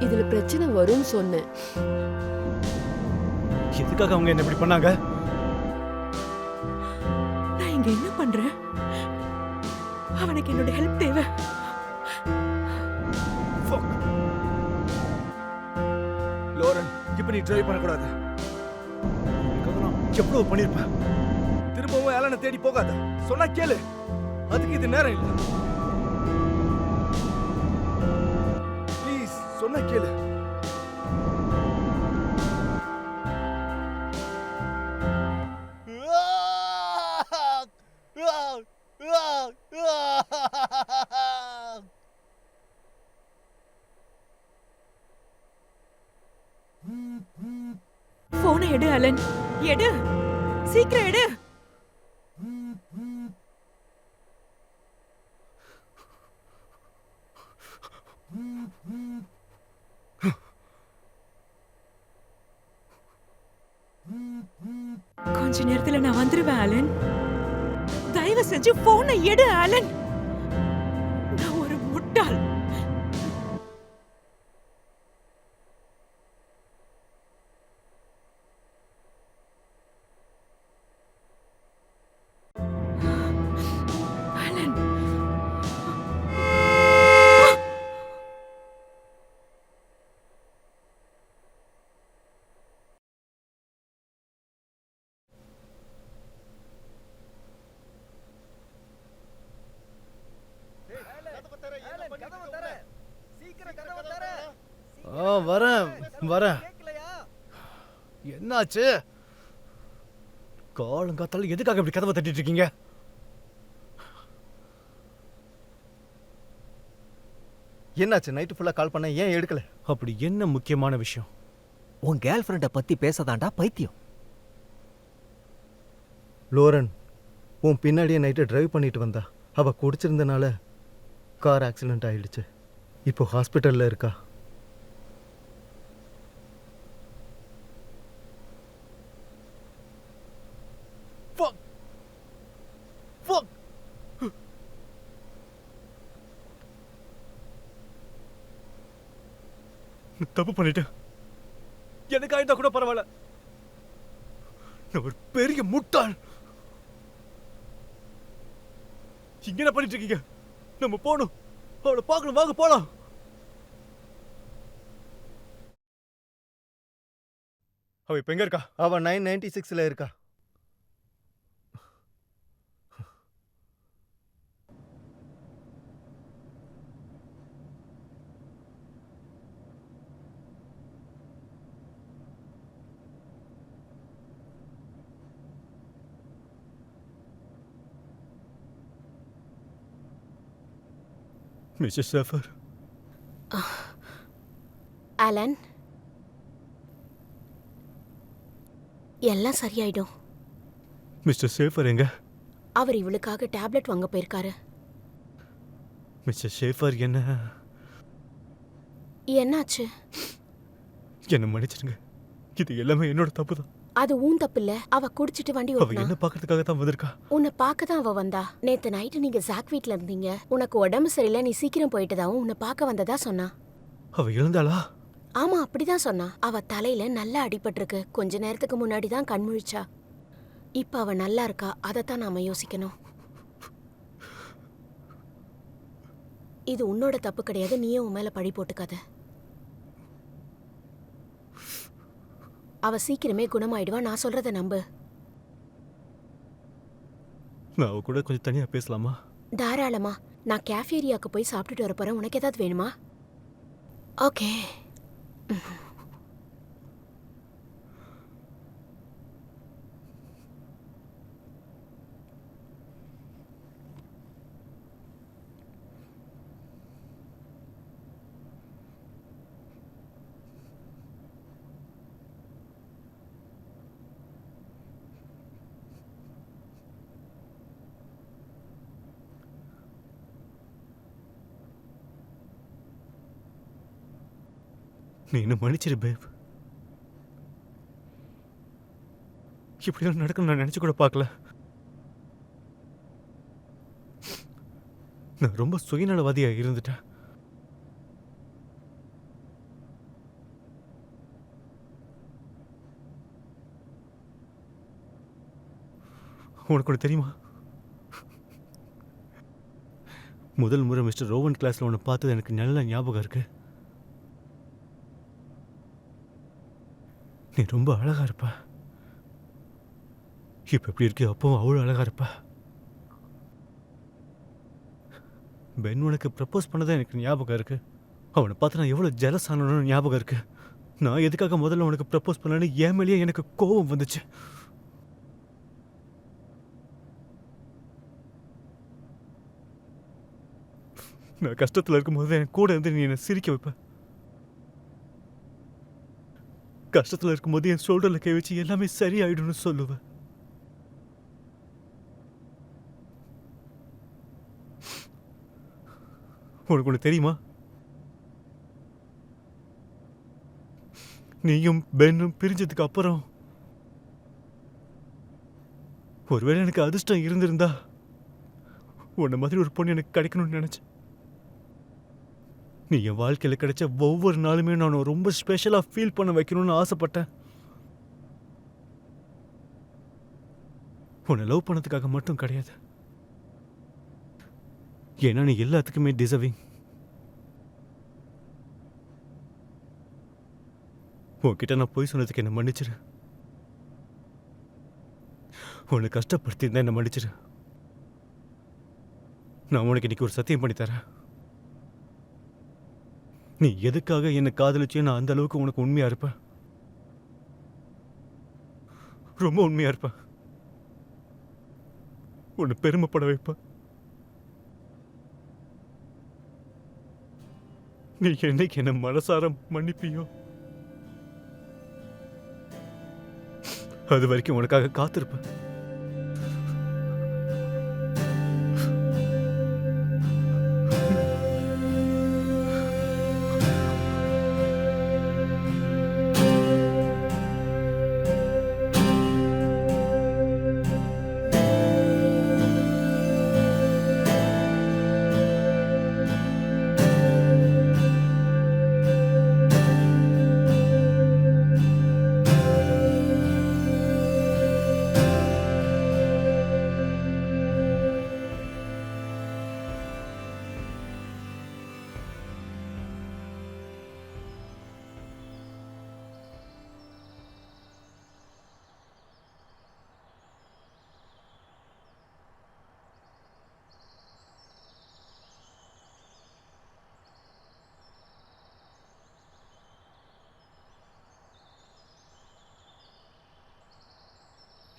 இதுல பிரச்சனை வரும்னு சொன்னேன். எதுக்காக அவங்க என்ன இப்படி பண்ணாங்க? நான் இங்க என்ன பண்றேன்? அவனுக்கு என்னோட ஹெல்ப் தேவை. Fuck. லோரன், இப்ப நீ ட்ரை பண்ண கூடாது. எவ்வளவு பண்ணிருப்பேன். திரும்பவும் ஏலனை தேடி போகாத. சொன்னா கேளு. அதுக்கு இது நேரம் இல்ல. ப்ளீஸ் சொன்னா கேளு. போனை எடு அலன். எடு, சீக்கிரம் எடு. கொஞ்ச நேரத்துல நான் வந்துருவேன் அலன். தயவு செஞ்சு போனை எடு அலன். நான் ஒரு முட்டாள். அலன், வரேன். என்னாச்சு? காலங்காத்தால எதுக்காக இப்படி கதவை தட்டிட்டு இருக்கீங்க? என்னாச்சு? நைட்டு ஃபுல்லா கால் பண்ண ஏன் எடுக்கல? அப்படி என்ன முக்கியமான விஷயம்? உன் கேர்ள் ஃப்ரெண்டை பத்தி பேசதாண்டா பைத்தியம். லோரன் உன் பின்னாடியே நைட்டு டிரைவ் பண்ணிட்டு வந்தா. அவ குடிச்சிருந்தனால கார் ஆக்சிடென்ட் ஆயிடுச்சு. இப்போ ஹாஸ்பிட்டல்ல இருக்கா. தப்பு பண்ணிட்டேன். எனக்கு ஆயிருந்தா கூட பரவாயில்ல. நான் ஒரு பெரிய முட்டாள். இங்க என்ன பண்ணிட்டு இருக்கீங்க? நம்ம போகணும். அவளை பார்க்கணும். வாங்க போலாம். அவ இப்ப எங்க இருக்கா? அவ 996ல இருக்கா. மிஸ்டர் ஷேஃபர், ஆலன், எல்லாம் சரியாயிடும். மிஸ்டர் ஷேஃபர் எங்க? அவர் இவளுக்காக டேப்லெட் வாங்க போயிருக்காரு. மிஸ்டர் ஷேஃபர் என்ன என்னாச்சு? என்ன மன்னிச்சிடுங்க. இது எல்லாமே என்னோட தப்பு தான். அது ஊன் தப்பு இல்ல. அவ குடிச்சிட்டு வண்டி அவ ஓட்டினா. என்ன பார்க்கறதுக்காக தான் வந்திருக்கா. உன்னை பார்க்க தான் அவ வந்தா. நேத்து நைட்டு நீங்க ஜாக் வீட்ல இருந்தீங்க. உனக்கு உடம்பு சரியில்லை, நீ சீக்கிரம் போயிட்டதாவும் உன்னை பார்க்க வந்ததா சொன்னா. அவ எழுந்தாளா? ஆமா, அப்படிதான் சொன்னா. அவ தலையில நல்லா அடிபட்டிருக்கு. கொஞ்ச நேரத்துக்கு முன்னாடி தான் கண் முழிச்சா. இப்ப அவ நல்லா இருக்கா. அதைத்தான் நாம யோசிக்கணும். இது உன்னோட தப்பு கிடையாது. நீயே உன் மேல பழி போட்டுக்காத. அவ சீக்கிரமே குணமாயிடுவா. நான் சொல்றத நம்பு. நான் அவ கூட கொஞ்சம் தனியா பேசலாமா? தாராளமா. நான் கேஃபேரியாக்கு போய் சாப்பிட்டுட்டு வர போறேன். உனக்கு ஏதாவது வேணுமா? ஓகே. நீ என்ன மன்னிச்சிரு பேப். இப்படிலாம் நடக்கும் நான் நினைச்சு கூட பார்க்கல. நான் ரொம்ப சுயநலவாதியா இருந்துட்டேன். உனக்கு ஒன்று தெரியுமா? முதல் முறை மிஸ்டர் ரோவன் கிளாஸ்ல உன்னை பார்த்தது எனக்கு நல்ல ஞாபகம் இருக்கு. நீ ரொம்ப அழகா இருப்ப. இப்ப எப்படி இருக்கு? அப்பவும் அவ்வளோ அழகா இருப்ப. பென் உனக்கு ப்ரப்போஸ் பண்ணதான் எனக்கு ஞாபகம் இருக்கு. அவனை பார்த்து நான் எவ்வளோ ஜெலஸ் ஆனோன்னு ஞாபகம் இருக்கு. நான் எதுக்காக முதல்ல உனக்கு ப்ரப்போஸ் பண்ணலன்னு என் மேலேயே எனக்கு கோபம் வந்துச்சு. நான் கஷ்டத்தில் இருக்கும்போது என் கூட இருந்து நீ என்னை சிரிக்க வைப்ப. கஷ்டத்தில் இருக்கும்போது என் ஷோல்டரில் கை வச்சு எல்லாமே சரியாயிடும்னு சொல்லுவேன். உனக்கு ஒன்று தெரியுமா? நீயும் பென்னும் பிரிஞ்சதுக்கு அப்புறம் ஒருவேளை எனக்கு அதிர்ஷ்டம் இருந்திருந்தா உன்ன மாதிரி ஒரு பொண்ணு எனக்கு கிடைக்கணும்னு நினைச்சேன். நீ என் வாழ்க்கையில் கிடைச்ச ஒவ்வொரு நாளுமே நான் ரொம்ப ஸ்பெஷலாக ஃபீல் பண்ண வைக்கணும்னு ஆசைப்பட்டேன். உன்னை லவ் பண்ணதுக்காக மட்டும் கிடையாது. ஏன்னா நீ எல்லாத்துக்குமே டிசர்விங். உன்கிட்ட நான் போய் சொன்னதுக்கு என்ன மன்னிச்சிரு. உன்னை கஷ்டப்படுத்தியிருந்தா என்ன மன்னிச்சிரு. நான் உனக்கு இன்னைக்கு ஒரு சத்தியம் பண்ணி தரேன். நீ எதுக்காக என்னை காதலிச்சு நான் அந்த அளவுக்கு உனக்கு உண்மையா இருப்பேன். ரொம்ப உண்மையா இருப்பேன். உன்னை பெருமைப்பட வைப்பேன். நீ என்னைக்கு என்ன மனசார மன்னிப்பியோ அது வரைக்கும் உனக்காக காத்திருப்பேன்.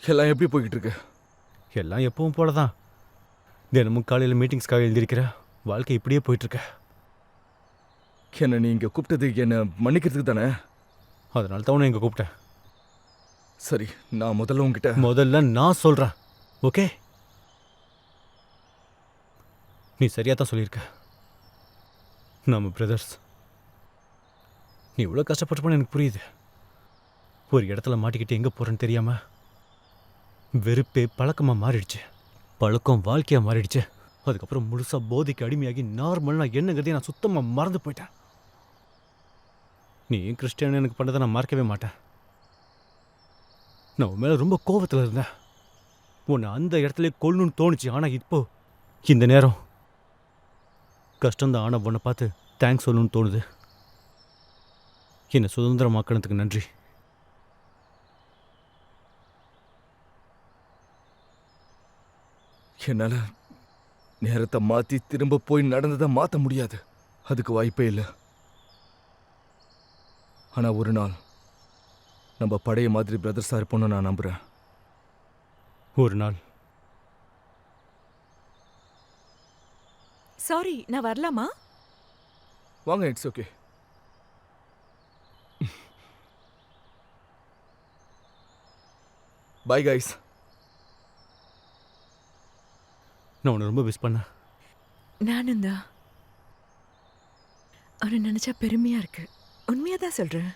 எல்லாம் எப்படி போய்கிட்டு இருக்கு? எல்லாம் எப்பவும் போல தான். தினமும் காலையில் மீட்டிங்ஸ்க்காக எழுந்திருக்கிற. வாழ்க்கை இப்படியே போயிட்டு இருக்க. என்ன நீ இங்க கூப்பிட்டது என்ன மன்னிக்கிறதுக்கு தானே? அதனால தான் உன்னை இங்க கூப்பிட்டேன். சரி, நான் முதல்ல உங்ககிட்ட முதல்ல நான் சொல்றேன், ஓகே? நீ சரியா தான் சொல்லியிருக்க. நம்ம பிரதர்ஸ். நீ இவ்வளோ கஷ்டப்பட்டுப்போன்னு எனக்கு புரியுது. ஒரு இடத்துல மாட்டிக்கிட்டு எங்கே போகிறேன்னு தெரியாம வெறுப்பே பழக்கமாக மாறிடுச்சு. பழக்கம் வாழ்க்கையாக மாறிடுச்சு. அதுக்கப்புறம் முழுசாக போதைக்கு அடிமையாகி நார்மல் நான் என்னங்கிறதையும் நான் சுத்தமாக மறந்து போயிட்டேன். நீ கிறிஸ்டியன் எனக்கு பண்ணதை நான் மறக்கவே மாட்டேன். நான் உன் மேலே ரொம்ப கோபத்தில் இருந்தேன். உன்னை அந்த இடத்துல கொல்லணும்னு தோணுச்சு. ஆனால் இப்போ இந்த நேரம் கஷ்டம்தான். ஆனால் உன்னை பார்த்து தேங்க்ஸ் சொல்லணும்னு தோணுது. என்னை சுதந்திரமாக்கினதுக்கு நன்றி. என்னால நேரத்தை மாத்தி திரும்ப போய் நடந்ததை மாத்த முடியாது. அதுக்கு வாய்ப்பே இல்லை. ஆனா ஒரு நாள் நம்ம பழைய மாதிரி பிரதர்ஸா இருப்போம்னு நான் நம்புறேன். ஒரு நாள். சாரி, நான் வரலாமா? வாங்க, இட்ஸ் ஓகே. Bye guys. நான் உன்னை ரொம்ப மிஸ் பண்ணேன். நானும் தான். அவனை நினைச்சா பெருமையா இருக்கு. உண்மையா தான் சொல்றேன்.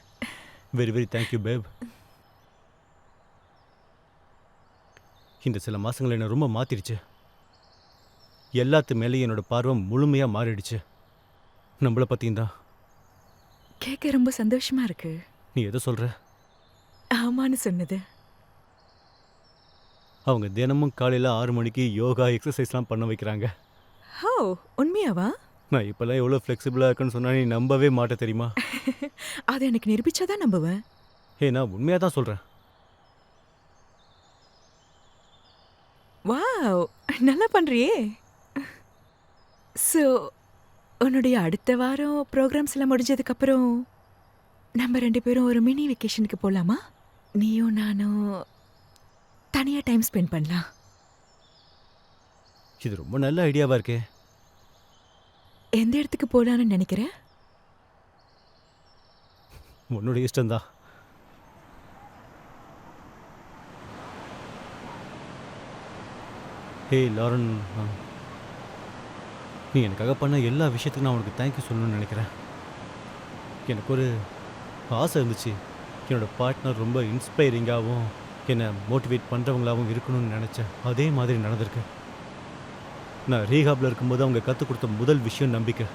வெரி வெரி தேங்க்யூ பேப். இந்த சில மாசங்கள் என்னை ரொம்ப மாத்திடுச்சு. எல்லாத்து மேலேயும் என்னோட பார்வை முழுமையாக மாறிடுச்சு. நம்மளை பற்றியும் தான். கேட்க ரொம்ப சந்தோஷமா இருக்கு. நீ எதை சொல்கிற? ஆமான்னு சொன்னது. அவங்க தினமும் காலையில் 6 மணிக்கு யோகா எக்ஸசைஸ்லாம் பண்ண வைக்கிறாங்க. ஹோ, உண்மையாவா? நான் இப்போல்லாம் எவ்வளோ ஃப்ளெக்சிபிளாக இருக்குன்னு சொன்னால் நீ நம்பவே மாட்ட தெரியுமா? அதை எனக்கு நிரூபிச்சாதான் நம்புவேன். நான் உண்மையாக தான் சொல்கிறேன். வாவ், நல்லா பண்றியே. ஸோ உன்னுடைய அடுத்த வாரம் ப்ரோக்ராம்ஸ் எல்லாம் முடிஞ்சதுக்கப்புறம் நம்ம 2 பேரும் ஒரு மினி வெக்கேஷனுக்கு போகலாமா? நீயும் நானும் தனியாக டைம் ஸ்பெண்ட் பண்ணலாம். இது ரொம்ப நல்ல ஐடியாவாக இருக்கே. எந்த இடத்துக்கு போகலான்னு நினைக்கிறேன்? உன்னோட இஷ்டம்தான். லாரன், நீ எனக்காக பண்ண எல்லா விஷயத்துக்கும் நான் உனக்கு தேங்க்யூ சொல்லணும்னு நினைக்கிறேன். எனக்கு ஒரு ஆசை இருந்துச்சு. என்னோட பார்ட்னர் ரொம்ப இன்ஸ்பைரிங்காகவும் என்னை மோட்டிவேட் பண்ணுறவங்களாகவும் இருக்கணும்னு நினச்சேன். அதே மாதிரி நடந்திருக்கு. நான் ரீஹாபில் இருக்கும்போது அவங்க கற்றுக் கொடுத்த முதல் விஷயம் நம்பிக்கை.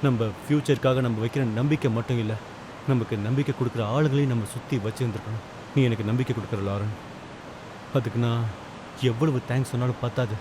நம்ம ஃப்யூச்சருக்காக நம்ம வைக்கிற நம்பிக்கை மட்டும் இல்லை, நமக்கு நம்பிக்கை கொடுக்குற ஆளுங்களையும் நம்ம சுற்றி வச்சுருந்துருக்கணும். நீ எனக்கு நம்பிக்கை கொடுக்குற லாரன். அதுக்கு நான் எவ்வளவு தேங்க்ஸ் சொன்னாலும் பத்தாது.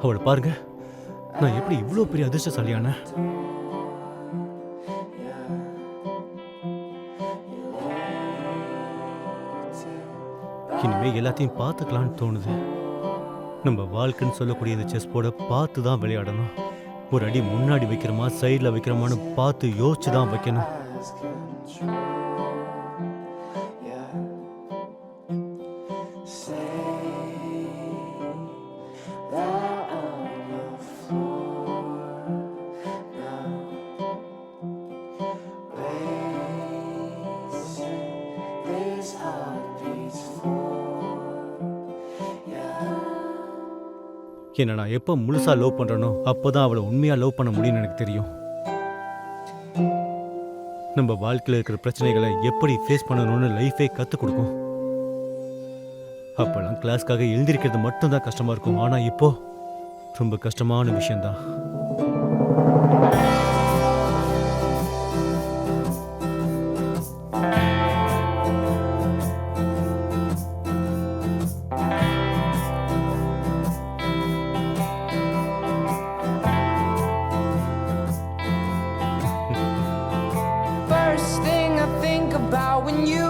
அவளை பாருங்க, நான் எப்படி இவ்வளோ பெரிய அதிர்ஷ்டசாலியான. இனிமே எல்லாத்தையும் பார்த்துக்கலான்னு தோணுது. நம்ம வாழ்க்கைன்னு சொல்லக்கூடிய இந்த செஸ் போர்டை பார்த்து தான் விளையாடணும். ஒரு அடி முன்னாடி வைக்கிறோமா சைடில் வைக்கிறோமான்னு பார்த்து யோசிச்சு தான் வைக்கணும். என்னை நான் எப்போ முழுசா லவ் பண்றேனோ அப்போதான் அவளை உண்மையா லவ் பண்ண முடியும்னு எனக்கு தெரியும். நம்ம வாழ்க்கையில் இருக்கிற பிரச்சனைகளை எப்படி ஃபேஸ் பண்ணணும்னு லைஃபே கற்றுக் கொடுக்கும். அப்போல்லாம் கிளாஸ்க்காக எழுந்திருக்கிறது மட்டும்தான் கஷ்டமா இருக்கும். ஆனா இப்போ ரொம்ப கஷ்டமான விஷயம்தான். First thing I think about when you